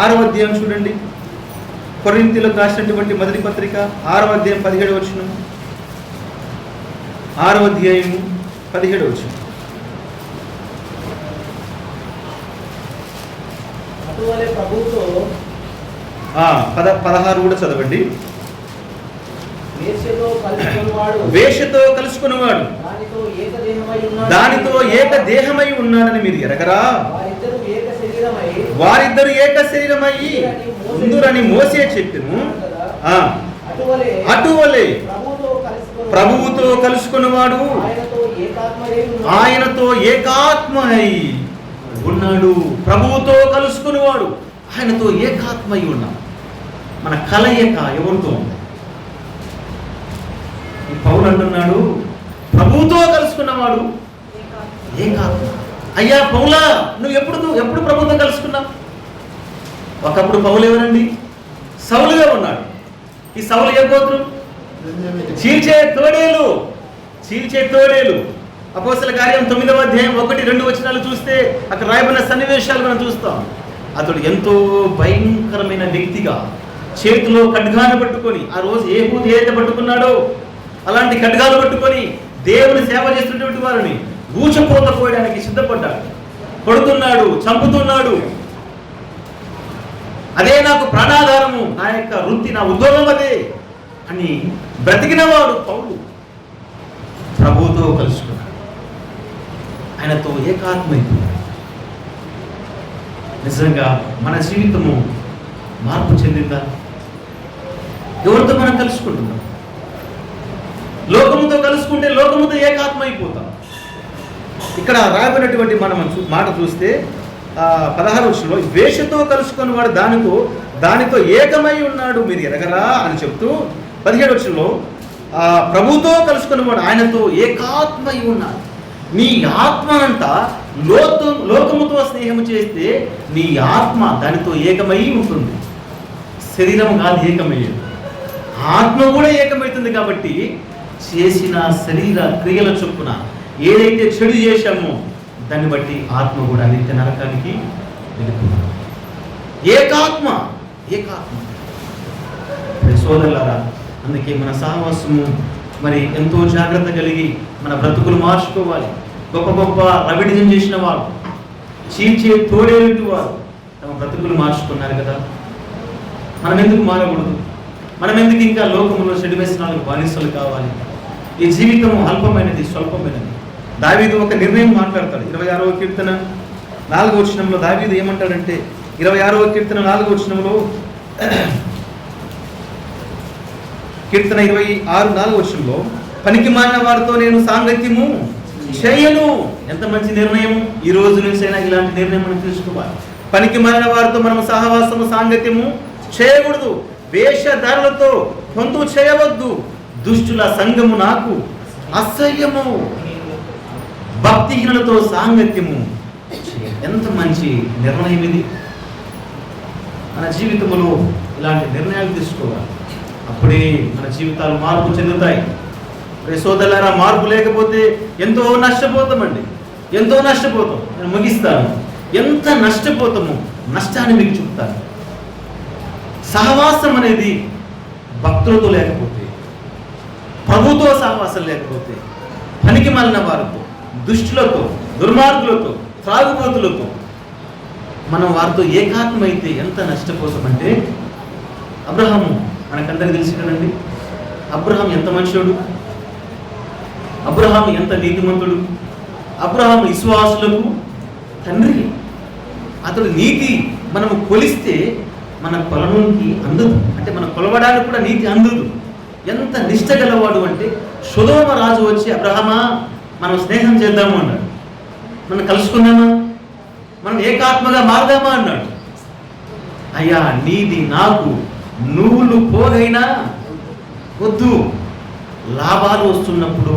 6వ అధ్యాయం చూడండి. కొరింథీయులకు రాసినటువంటి మొదటి పత్రిక 6వ అధ్యాయం 17వ వచనం. 6వ అధ్యాయము 17వ వచనం. 16 కూడా చదవండి. వేషతో కలుసుకున్నవాడు దానితో ఏక దేహమై ఉన్నాడని మీరు ఎరగరా? వారిద్దరు ఏక శరీరమై ఉందురని మోసే చెప్పెను. అటువలే ప్రభువుతో కలుసుకున్నవాడు ఆయనతో ఏకాత్మై ఉన్నాడు. ప్రభువుతో కలుసుకున్నవాడు ఆయనతో ఏకాత్మై ఉన్నాడు. మన కలయిక ఎవరితో ఉంది? పౌలు అంటున్నాడు, ప్రభువుతో కలుసుకున్నవాడు ఏకాత్మ. అయ్యా పౌలా, నువ్వు ఎప్పుడు ప్రభుత్వం కలుసుకున్నావు? ఒకప్పుడు పౌలు ఎవరండి? సౌలుగా ఉన్నాడు. ఈ సౌలు ఏ గోత్రం? చీల్చే తోడేలు. అపోస్తల కార్యం 9వ అధ్యాయం 1-2 వచనాలు చూస్తే అక్కడ రాయబడిన సన్నివేశాలు మనం చూస్తాం. అతడు ఎంతో భయంకరమైన వ్యక్తిగా చేతిలో ఖడ్గాను పట్టుకొని, ఆ రోజు ఏహూదు ఏదైతే పట్టుకున్నాడో అలాంటి ఖడ్గాలు పట్టుకొని దేవుని సేవ చేస్తున్నటువంటి వారిని ఊచపోత పోయడానికి సిద్ధపడ్డాడు. కొడుతున్నాడు, చంపుతున్నాడు. అదే నాకు ప్రాణాధారము, నా యొక్క వృత్తి, నా ఉద్యోగం అదే అని బ్రతికినవాడు పౌలు. ప్రభువుతో కలుసుకున్నాడు, ఆయనతో ఏకాత్మైపోయాడు. నిజంగా మన జీవితము మార్పు చెందిందా? ఎవరితో మనం కలుసుకుంటున్నాం? లోకముతో కలుసుకుంటే లోకముతో ఏకాత్మైపోతాం. ఇక్కడ రాబడినటువంటి మనం మాట చూస్తే 16వ వచనంలో, వేషతో కలుసుకుని వాడు దానితో ఏకమై ఉన్నాడు మీరు ఎరగరా అని చెప్తూ 17వ వచనంలో, ప్రభుతో కలుసుకుని వాడు ఆయనతో ఏకాత్మై ఉన్నాడు. నీ ఆత్మ అంతా లోకముతో స్నేహము చేస్తే నీ ఆత్మ దానితో ఏకమై ఉంటుంది. శరీరం కాదు ఏకమయ్యేది, ఆత్మ కూడా ఏకమవుతుంది. కాబట్టి చేసిన శరీర క్రియల చొప్పున ఏదైతే చెడు చేశామో దాన్ని బట్టి ఆత్మ కూడా నిత్య నరకానికి వెళ్ళిపోతుంది. ఏకాత్మ. సోదరులారా, అందుకే మన సహవాసము మరి ఎంతో జాగ్రత్త కలిగి మన బ్రతుకులు మార్చుకోవాలి. గొప్ప రవిడిజం చేసిన వారు, చీల్చే తోడేంటి వారు తమ బ్రతుకులు మార్చుకున్నారు కదా. మనం ఎందుకు మారకూడదు? మనం ఎందుకు ఇంకా లోకంలో చెడు వ్యసనాలకు బానిసలు కావాలి? ఈ జీవితం అల్పమైనది, స్వల్పమైనది. దావీదు ఒక నిర్ణయం మాట్లాడతాడు. 26వ కీర్తన 4వ వచనంలో దావీదు ఏమంటాడంటే 26వ కీర్తన 4వ వచనంలో, కీర్తన 26 4వ వచనంలో, పనికి మాలిన వారితో నేను సాంగత్యము చేయను. ఎంత మంచి నిర్ణయం! ఈ రోజు నుంచైనా ఇలాంటి నిర్ణయం మనం తీసుకోవాలి. పనికి మాలిన వారితో మనం సహవాసము సాంగత్యము చేయకూడదు. వేషధారులతో పొందు చేయవద్దు. దుష్టుల సంఘము నాకు అసహ్యము. భక్తిహీనులతో సాంగత్యము. ఎంత మంచి నిర్ణయం ఇది! మన జీవితంలో ఇలాంటి నిర్ణయాలు తీసుకోవాలి. అప్పుడే మన జీవితాలు మార్పు చెందుతాయి. సోదరులారా, మార్పు లేకపోతే ఎంతో నష్టపోతామండి. ఎంతో నష్టపోతాం. నేను ముగిస్తాను. ఎంత నష్టపోతామో నష్టాన్ని మీకు చెప్తాను. సహవాసం అనేది భక్తులతో లేకపోతే, ప్రభుతో సహవాసం లేకపోతే, పనికి మాలిన వారితో, దుష్టులతో, దుర్మార్గులతో, త్రాగుబోతులతో మనం వారితో ఏకాత్మైతే ఎంత నష్టపోతామంటే, అబ్రహాము మనకందరికీ తెలిసి కదండి. అబ్రహాం ఎంత మనుషుడు, అబ్రహాము ఎంత నీతిమంతుడు, అబ్రహాము విశ్వాసులకు తండ్రి. అతడు నీతి మనము కొలిస్తే మన కొలనుకి అందదు. అంటే మనం కొలవడానికి కూడా నీతి అందదు. ఎంత నిష్ట గలవాడు అంటే, సొదొమ రాజు వచ్చి, అబ్రహామా మనం స్నేహం చేద్దాము అన్నాడు. మనం కలుసుకుందామా, మనం ఏకాత్మగా మారదామా అన్నాడు. అయ్యా, నీది నాకు నువ్వులు పోగైనా వద్దు. లాభాలు వస్తున్నప్పుడు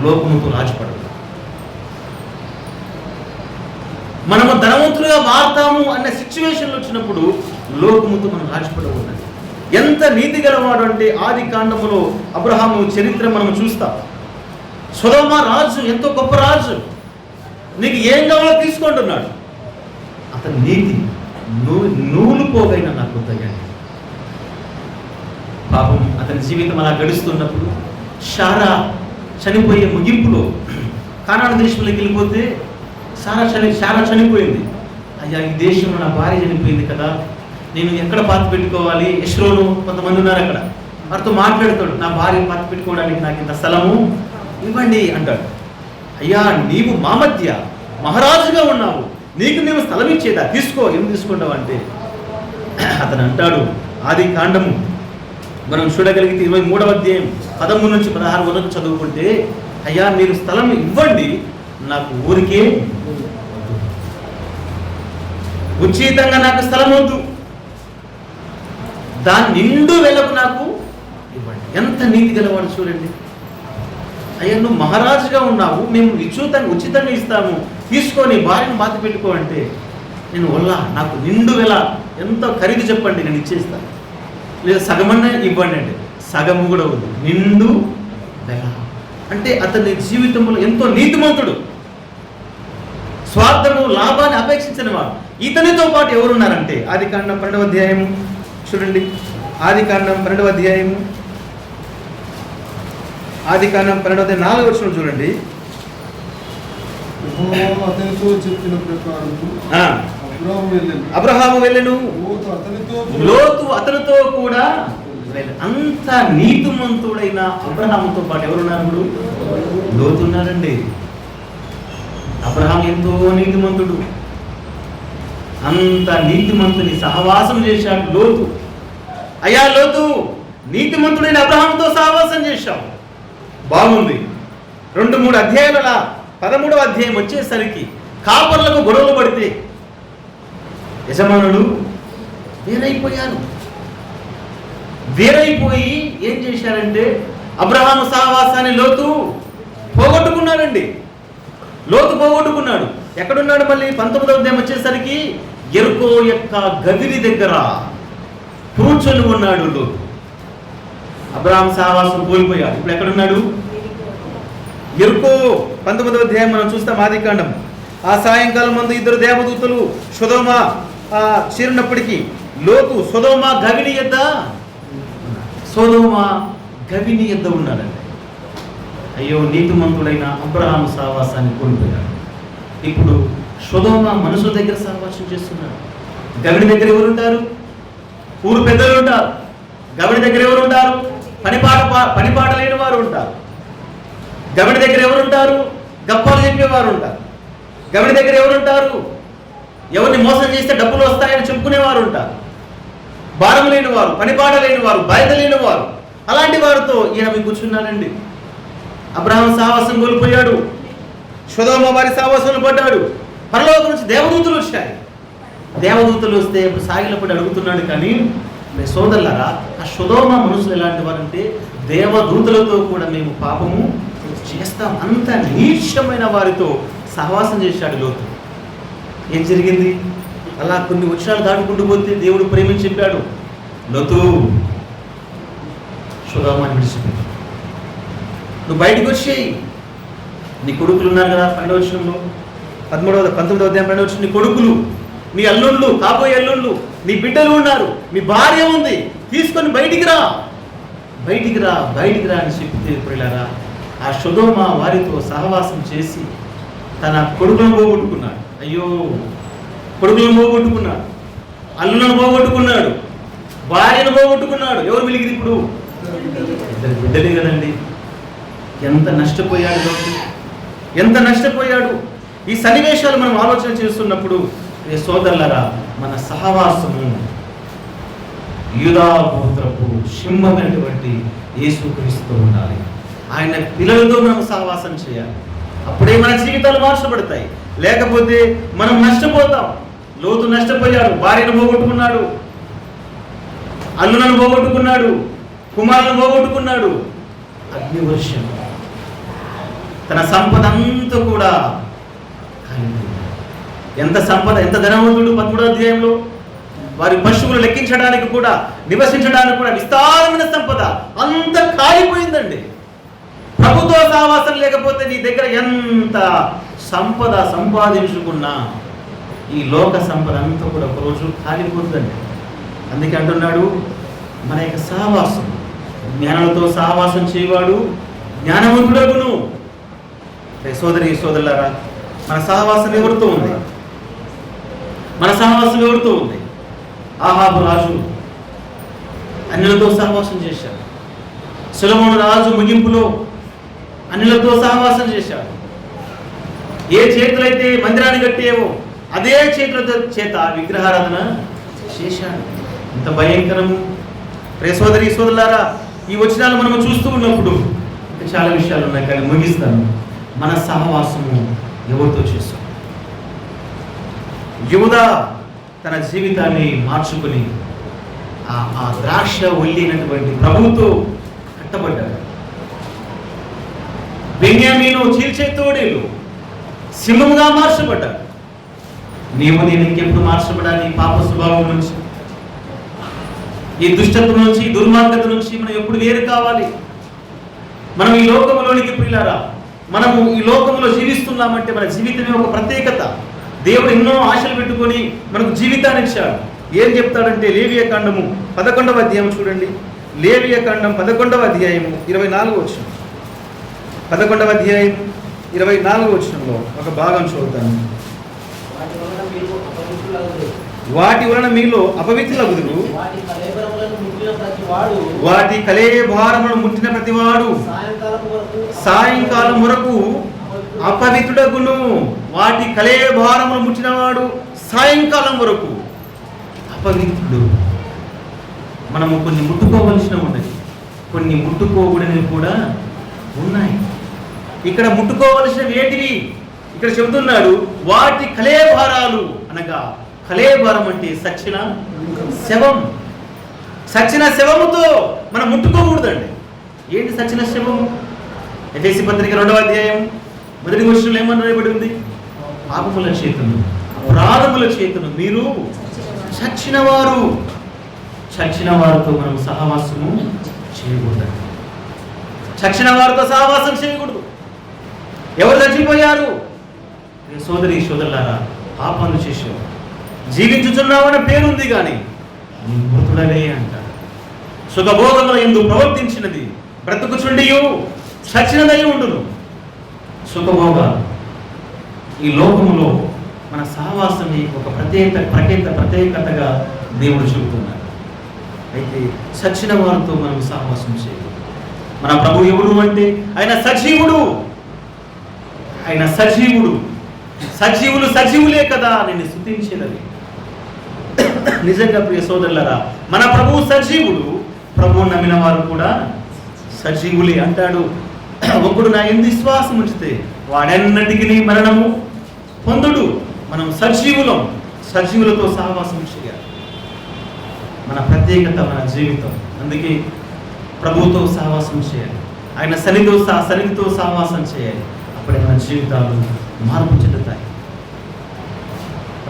లోకముతో రాజపడదు. మనము ధనవంతులుగా మారుతాము అన్న సిచ్యువేషన్లు వచ్చినప్పుడు లోకముతో మనం రాజపడకూడదు. ఎంత నీతి గలవాడు అంటే, ఆది కాండములో అబ్రహాము చరిత్ర మనం చూస్తాం. సొదొమ రాజు ఎంతో గొప్ప రాజు. నీకు ఏం కావాలో తీసుకుంటున్నాడు. అతని నీతి నూలు పోగైనా నాకు వద్దయ్యాడు. పాపం అతని జీవితం అలా గడుస్తున్నప్పుడు శారా చనిపోయే ముగింపులో కానాను దేశంలోకి వెళ్ళిపోతే శారా చనిపోయింది. అయ్యా, ఈ దేశంలో నా భార్య చనిపోయింది కదా, నేను ఎక్కడ పాతి పెట్టుకోవాలి? యెష్రోను కొంతమంది ఉన్నారు అక్కడ. వారితో మాట్లాడతాడు. నా భార్య పాతి పెట్టుకోవడానికి నాకు ఇంత స్థలము ఇవ్వండి అంటాడు. అయ్యా, నీవు మా మధ్య మహారాజుగా ఉన్నావు, నీకు నీవు స్థలం ఇచ్చేదా? తీసుకో. ఏం తీసుకుంటావు అంటే అతను అంటాడు, ఆది కాండము మనం చూడగలిగితే 23వ అధ్యాయం 13 నుంచి 16 వరకు చదువుకుంటే, అయ్యా మీరు స్థలం ఇవ్వండి, నాకు ఊరికే ఉచితంగా నాకు స్థలం వద్దు, దాని నిండు వెలకు నాకు ఇవ్వండి. ఎంత నీతి గలవాడు చూడండి. అయ్యా, నువ్వు మహారాజుగా ఉన్నావు, మేము ఉచితంగా ఇస్తాము, తీసుకొని భార్యను బాధ పెట్టుకో అంటే, నేను నాకు నిండు వెల ఎంత ఖరీదు చెప్పండి, నేను ఇచ్చేస్తాను. లేదా సగమన్నా ఇవ్వండి అంటే, సగము కూడా వద్దు, నిండు వెల. అంటే అతని జీవితంలో ఎంతో నీతిమంతుడు, స్వార్థము లాభాన్ని అపేక్షించిన వాడు. ఇతనితో పాటు ఎవరున్నారంటే, ఆది కాండం 12వ అధ్యాయము చూడండి. ఆది కాండం 12వ అధ్యాయము, ఆది కాండం 12వ అధ్యాయం 4వ వచనం చూడండి. అతనితో చెప్పిన ప్రకారం అబ్రహాము వెళ్ళెను, లోతు అతనితో కూడా. అంత నీతిమంతుడైన అబ్రహాముతో పాటు ఎవరున్నారు? లోతు ఉన్నారండి. అబ్రహాం ఎంతో నీతిమంతుడు. అంత నీతిమంతుని సహవాసం చేశాడు లోతు. అయ్యా లోతు, నీతిమంతుడైన అబ్రహాంతో సహవాసం చేశావు, బాగుంది. 2-3 అధ్యాయాల 13వ అధ్యాయం వచ్చేసరికి కాపర్లకు గొడవలు పడితే యజమానులు వేరైపోయి ఏం చేశారంటే, అబ్రహాము సహవాసాన్ని లోతు పోగొట్టుకున్నాడండి. లోతు పోగొట్టుకున్నాడు. ఎక్కడున్నాడు? మళ్ళీ 19వ అధ్యాయం వచ్చేసరికి యెరికో యొక్క గదిరి దగ్గర కూర్చొని ఉన్నాడు లోతు. అబ్రహాము సహవాసం కోల్పోయాడు. ఇప్పుడు ఎక్కడున్నాడు? యెరికో 19వ అధ్యాయం మనం చూస్తాం, ఆదికాండం. ఆ సాయంకాలం మందు 2 దేవదూతలు సొదొమ చేరినప్పటికీ లోతు సొదొమ గవిని యొద్ద ఉన్నాడండి. అయ్యో, నీతిమంతుడైన అబ్రహాము సహవాసాన్ని కోల్పోయాడు. ఇప్పుడు సొదొమ మనుషుల దగ్గర సహవాసం చేస్తున్నాడు. గవిని దగ్గర ఎవరుంటారు? ఊరు పెద్దలు ఉంటారు. గవిని దగ్గర ఎవరుంటారు? పనిపాట లేని వారు ఉంటారు. గవిని దగ్గర ఎవరుంటారు? గప్పాలు చెప్పేవారు ఉంటారు. గవిని దగ్గర ఎవరుంటారు? ఎవరిని మోసం చేస్తే డబ్బులు వస్తాయని చెప్పుకునేవారు ఉంటారు. భారం లేని వారు, పనిపాట లేని వారు, బాధ్యత లేని వారు, అలాంటి వారితో ఈయన మీకు కూర్చున్నాడండి. అబ్రహాం సావాసం కోల్పోయాడు, సొదొమ వారి సావాసంలో పడ్డాడు. పరలోకం నుంచి దేవదూతలు వచ్చాయి. దేవదూతలు వస్తే ఇప్పుడు సాగిలపడి అడుగుతున్నాడు. కానీ సోదరులారా, ఆ సొదొమ మనుషులు ఎలాంటి వారంటే దేవదూతలతో కూడా మేము పాపము చేస్తాం, అంత నీచమైన వారితో సహవాసం చేశాడు లోతు. ఏం జరిగింది? అలా కొన్ని వచనాలు దాటుకుంటూ పోతే దేవుడు ప్రేమని చెప్పాడు, లోతు సొదొమని విడిచిపెట్టు, నువ్వు బయటకు వచ్చేయి, నీ కొడుకులు ఉన్నారు కదా. 12వ వచనంలో 19వ అధ్యాయం 12వ వచనం, నీ కొడుకులు, నీ అల్లుళ్ళు, కాబోయే అల్లుళ్ళు, నీ బిడ్డలు ఉన్నారు, మీ భార్య ఉంది, తీసుకొని బయటికి రా, బయటికి రా, బయటికి రా అని చెప్తే ప్రియులారా, ఆ సొదొమ వారితో సహవాసం చేసి తన కొడుకులను పోగొట్టుకున్నాడు. అయ్యో, కొడుకులను పోగొట్టుకున్నాడు, అల్లులను పోగొట్టుకున్నాడు, భార్యను పోగొట్టుకున్నాడు. ఎవరు మిలిగిరి ఇప్పుడు? ఇద్దరు బిడ్డలే కదండి. ఎంత నష్టపోయాడు లోతు, ఎంత నష్టపోయాడు. ఈ సన్నివేశాలు మనం ఆలోచన చేస్తున్నప్పుడు సోదరులారా, మన సహవాసము యూదా గోత్రపు సింహమైనటువంటి యేసుక్రీస్తు ఉండాలి. ఆయన పిల్లలతో మనం సహవాసం చేయాలి. అప్పుడే మన జీవితాలు మార్చబడతాయి. లేకపోతే మనం నష్టపోతాం. లోతు నష్టపోయాడు, భార్యను పోగొట్టుకున్నాడు, అల్లులను పోగొట్టుకున్నాడు, కుమారులను పోగొట్టుకున్నాడు. అగ్నివర్షం, తన సంపద అంతా కూడా కాలిపోయింది. ఎంత సంపద, ఎంత ధనవంతుడు! 13వ అధ్యాయంలో వారి పశువులు లెక్కించడానికి కూడా, నివసించడానికి కూడా విస్తారమైన సంపద అంత కాలిపోయిందండి. ప్రభుత్వ సహవాసం లేకపోతే నీ దగ్గర ఎంత సంపద సంపాదించుకున్నా ఈ లోక సంపద అంతా కూడా ఒకరోజు కాలిపోతుందండి. అందుకే అంటున్నాడు, మన యొక్క సహవాసం, జ్ఞానులతో సహవాసం చేయవాడు జ్ఞానవంతుడగును. సోదరి సోదరులారా, మన సహవాసం ఎవరితో ఉంది? మన సహవాసం ఎవరితో ఉంది? ఆహాబు రాజు అన్యులతో సహవాసం చేశాడు. సొలొమోను రాజు ముగింపులో అన్యులతో సహవాసం చేశాడు. ఏ చేతులైతే మందిరాన్ని కట్టేవో అదే చేతులతో చేత విగ్రహారాధన చేశాడు. ఇంత భయంకరము. సోదరి సోదరులారా, ఈ వచనాలు మనము చూస్తూ ఉన్నప్పుడు చాలా విషయాలు ఉన్నాయి, కానీ ముగిస్తాను. మన సహవాసము ఎవరితో చేస్తాం? యూదా తన జీవితాన్ని మార్చుకుని ఆ ద్రాక్ష ఒళ్ళినటువంటి ప్రభువుతో కట్టబడ్డాడు. బెన్యామీను చీల్చే తోడేలు సింహముగా మార్చబడ్డాడు. నేను ఇంకెప్పుడు మార్చబడాలి? పాప స్వభావం నుంచి, ఈ దుష్టత్వం నుంచి, దుర్మార్గత నుంచి మనం ఎప్పుడు వేరు కావాలి? మనం ఈ లోకంలోనికి ప్రియులారా, మనము ఈ లోకంలో జీవిస్తున్నామంటే మన జీవితమే ఒక ప్రత్యేకత. దేవుడు ఎన్నో ఆశలు పెట్టుకొని మనకు జీవితాన్ని ఇచ్చాడు. ఏం చెప్తాడంటే లేవియ కాండము 11వ అధ్యాయం చూడండి. లేవియ కాండం 11వ అధ్యాయము 24వ వచనం. 11వ అధ్యాయం 24వ వచనంలో ఒక భాగం చదువుతాను. వాటి వలన మీలో అపవిత్రులగుదురు, వాటి కళేభారములను ముట్టిన ప్రతివాడు సాయంకాలం వరకు అపవిత్రుడగును. వాటి కళేభారములు ముట్టినవాడు సాయంకాలం వరకు అపవిత్రుడు. మనము కొన్ని ముట్టుకోవలసిన ఉన్నది, కొన్ని ముట్టుకోకూడనివి కూడా ఉన్నాయి. ఇక్కడ ముట్టుకోవలసినవి ఏంటివి? ఇక్కడ చెబుతున్నాడు, వాటి కళేభారాలు అనగా, కళేభారం అంటే సచ్చిన శవం. సచ్చిన శవముతో మనం ముట్టుకోకూడదండి. ఏంటి సచ్చిన శవము? ఎఫెసీ పత్రిక 2వ అధ్యాయం 1వ వచనంలో ఏమని రాయబడి ఉంది? పాపముల చేతును, అపరాధముల చేతును మీరు చచ్చిన వారు. చచ్చిన వారితో మనం సహవాసము చేయకూడదు. చచ్చిన వారితో సహవాసం చేయకూడదు. ఎవరు చచ్చిపోయారు? సోదరి సోదరులారా, పాపాలు చేసేవారు. జీవించుచున్నామని పేరుంది కానీ నీ మృతుడలే అంటారు. సుఖభోగముల యందు ప్రవర్తించినది బ్రతుకుచుండియు చచ్చినదై ఉండును. సుఖభోగ ఈ లోకములో మన సహవాసాన్ని ఒక ప్రత్యేకతగా దేవుడు చెబుతున్నాడు. అయితే చచ్చిన వారితో మనం సహవాసం చేయకూడదు. మన ప్రభు ఎవడు అంటే ఆయన సజీవుడు. ఆయన సజీవుడు. సజీవులు సజీవులే కదా నిన్ను స్తుతించేదని. నిజంగా ప్రియ సోదరులారా, మన ప్రభువు సజీవుడు, ప్రభువు నమ్మిన వారు కూడా సజీవులే అంటాడు. ఒకడు నా యందు విశ్వాసం ఉంచితే వాడెన్నటికీ మరణము పొందుడు. మనం సజీవులం, సజీవులతో సహవాసం చేయాలి. మన ప్రత్యేకత మన జీవితం. అందుకే ప్రభువుతో సహవాసం చేయాలి, ఆయన సన్నిధితో సహవాసం చేయాలి. అప్పుడే మన జీవితాలు మార్పు చెందుతాయి.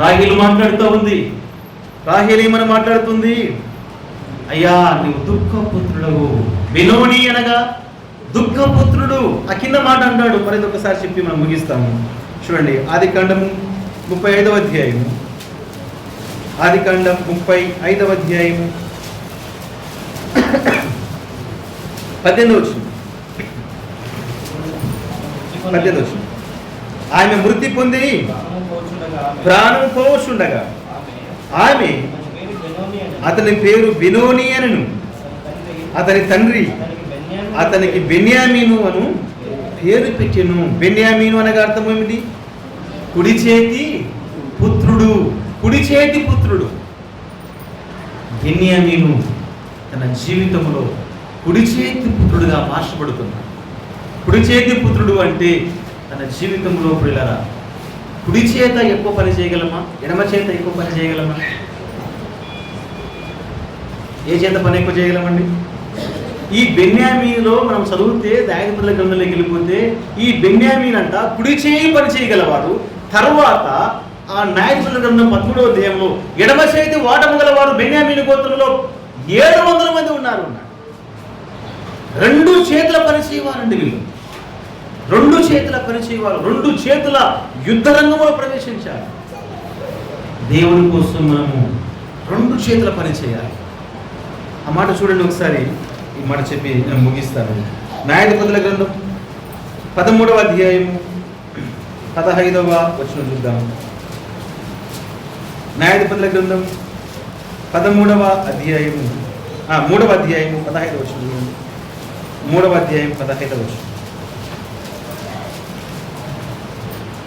రాహేలు మాట్లాడుతూ ఉంది. రాహేలు ఏమని మాట్లాడుతుంది? అయ్యా నీవు దుఃఖపుత్రుడవు. బెనోని అనగా దుఃఖపుత్రుడు. ఆ కింద మాట అంటాడు. మరి ఒకసారి చెప్పి మనం ముగిస్తాము. చూడండి, ఆదికాండం 35వ అధ్యాయము. ఆదికాండం 35వ అధ్యాయము 18వ వచనం. ఆమె మృతి పొంది ప్రాణం పోవచ్చుండగా ఆమె అతని పేరు బెనోని అనను. అతని తండ్రి అతనికి బెన్యామీను అను పేరు పెట్టెను. బెన్యామీను అనగా అర్థం ఏమిటి? కుడి చేతి పుత్రుడు. కుడి చేతి పుత్రుడు బెన్యామీను తన జీవితంలో కుడి చేతి పుత్రుడుగా మార్చబడుతున్నాడు. కుడి చేతి పుత్రుడు అంటే తన జీవితంలో పిల్లరా, కుడి చేత ఎక్కువ పని చేయగలమా, ఎడమ చేత ఎక్కువ పని చేయగలమా? ఏ చేత పని ఎక్కువ చేయగలమండి? ఈ బెన్యామీనులో మనం చదివితే దాయపతుల గ్రంథంలోకి వెళ్ళిపోతే ఈ బెన్యామీన్ అంట కుడి చేయి పని చేయగలవాడు. తర్వాత ఆ న్యాయపతుల గ్రంథం 13వ అధ్యాయంలో ఎడమ చేతి వాటము గలవాడు బెన్యామీను గోత్రంలో 700 మంది ఉన్నారు. రెండు చేతుల పని చేయవారండి వీళ్ళు. రెండు చేతుల పని చేయవారు. రెండు చేతుల యుద్ధ రంగంలో ప్రవేశించాలి. దేవుని కోసం మనము రెండు చేతుల పని చేయాలి. ఆ మాట చూడండి ఒకసారి. ఈ మాట చెప్పి నేను ముగిస్తాను. న్యాయాధిపతుల గ్రంథం 13వ అధ్యాయము 15వ వచనం చూద్దాం. న్యాయాధిపతుల గ్రంథం 13వ అధ్యాయము 3వ అధ్యాయము 15వ వచనం. 3వ అధ్యాయం 15వ వచనం.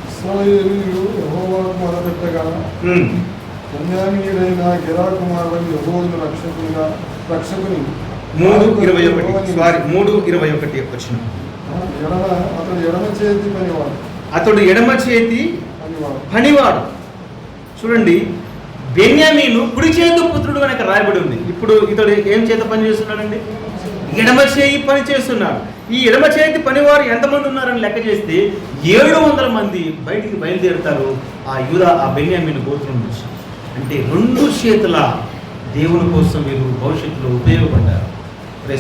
ఇశ్రాయేలీయులు యెహోవాకు మొరపెట్టగా బెన్యామీయుడైన గెరా కుమారుడు యెహోవాను రక్షకుని 3:21 వచ్చిన అతడు ఎడమ చేతి పనివాడు. అతడు ఎడమ చేతి పనివాడు. చూడండి, బెన్యామీను కుడి చేతి పుత్రుడు కనుక రాయబడి ఉంది. ఇప్పుడు ఇతడు ఏం చేత పని చేస్తున్నాడండి? ఎడమ చేయి పని చేస్తున్నాడు. ఈ ఎడమ చేతి పనివారు ఎంతమంది ఉన్నారని లెక్క చేస్తే 700 మంది బయటికి బయలుదేరుతారు ఆ బెన్యామీను గోత్రం నుంచి. అంటే రెండు చేతుల దేవుని కోసం మీరు భవిష్యత్తులో ఉపయోగపడ్డారు.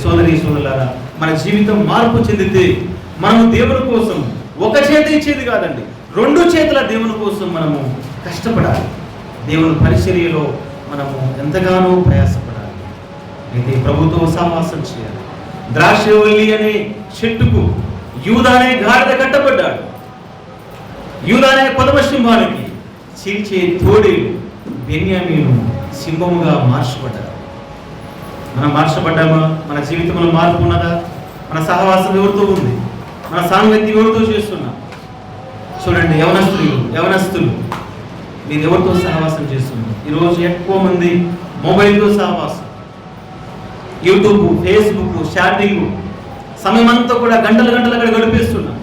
సోదరీశ్వరులారా, మన జీవితం మార్పు చెందితే మనము దేవుని కోసం ఒక చేతి ఇచ్చేది కాదండి, రెండు చేతుల దేవుని కోసం మనము కష్టపడాలి. దేవుని పరిచర్యలో మనము ఎంతగానో ప్రయాసపడాలి. అయితే ప్రభుతో సహవాసం చేయాలి. ద్రాక్షవల్లి అనే చెట్టుకు యూదా అనే గాడిద కట్టబడ్డాడు. యూదా అనే కొదమ సింహానికి చీల్చే తోడేలు బెన్యామీను సింహముగా మార్చబడ్డాడు. మనం మార్చబడ్డామా? మన జీవితంలో మార్పు ఉన్నదా? మన సహవాసం ఎవరితో ఉంది? మన సాంగత్యం ఎవరితో చేస్తున్నాం? చూడండి, యవనస్తులు మీరు ఎవరితో సహవాసం చేస్తున్నారు? ఈరోజు ఎక్కువ మంది మొబైల్తో సహవాసం, యూట్యూబ్, ఫేస్బుక్, చాటింగ్, సమయం అంతా కూడా గంటలు అక్కడ గడిపేస్తున్నాం.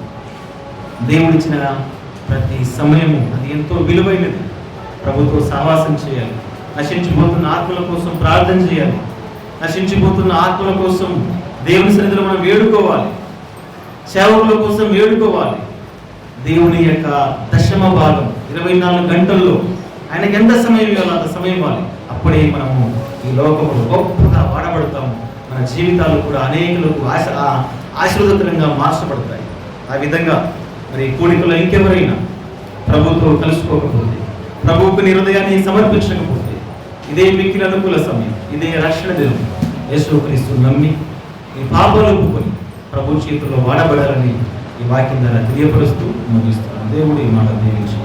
దేవుడిచ్చిన ప్రతి సమయము అది ఎంతో విలువైనది. ప్రభుతో సహవాసం చేయాలి. నశించిపోతున్న ఆత్మల కోసం ప్రార్థన చేయాలి. నశించిపోతున్న ఆత్మల కోసం దేవుని సన్నిధిలో మనం వేడుకోవాలి. సేవకుల కోసం వేడుకోవాలి. దేవుని యొక్క దశమ భాగం 24 గంటల్లో ఆయనకి ఎంత సమయం ఇవ్వాలో అంత సమయం ఇవ్వాలి. అప్పుడే మనము ఈ లోకంలో గొప్పగా వాడబడతాము. మన జీవితాలు కూడా అనేకులకు ఆశీర్వదకరంగా మార్చబడతాయి. ఆ విధంగా మరి కూడికలో ఇంకెవరైనా ప్రభుతో కలుసుకోకపోతే, ప్రభువుకు నీ హృదయాన్ని సమర్పించకపోతే, ఇదే మిక్కిలి అనుకూల సమయం, ఇదే రక్షణ దినం. యేసుక్రీస్తు నమ్మి ఈ పాపాలు ఒప్పుకొని ప్రభు చేతుల్లో వాడబడాలని ఈ వాక్యం ద్వారా తెలియపరుస్తూ ముగిస్తున్నాను. దేవుడు ఈ మాట దీవించి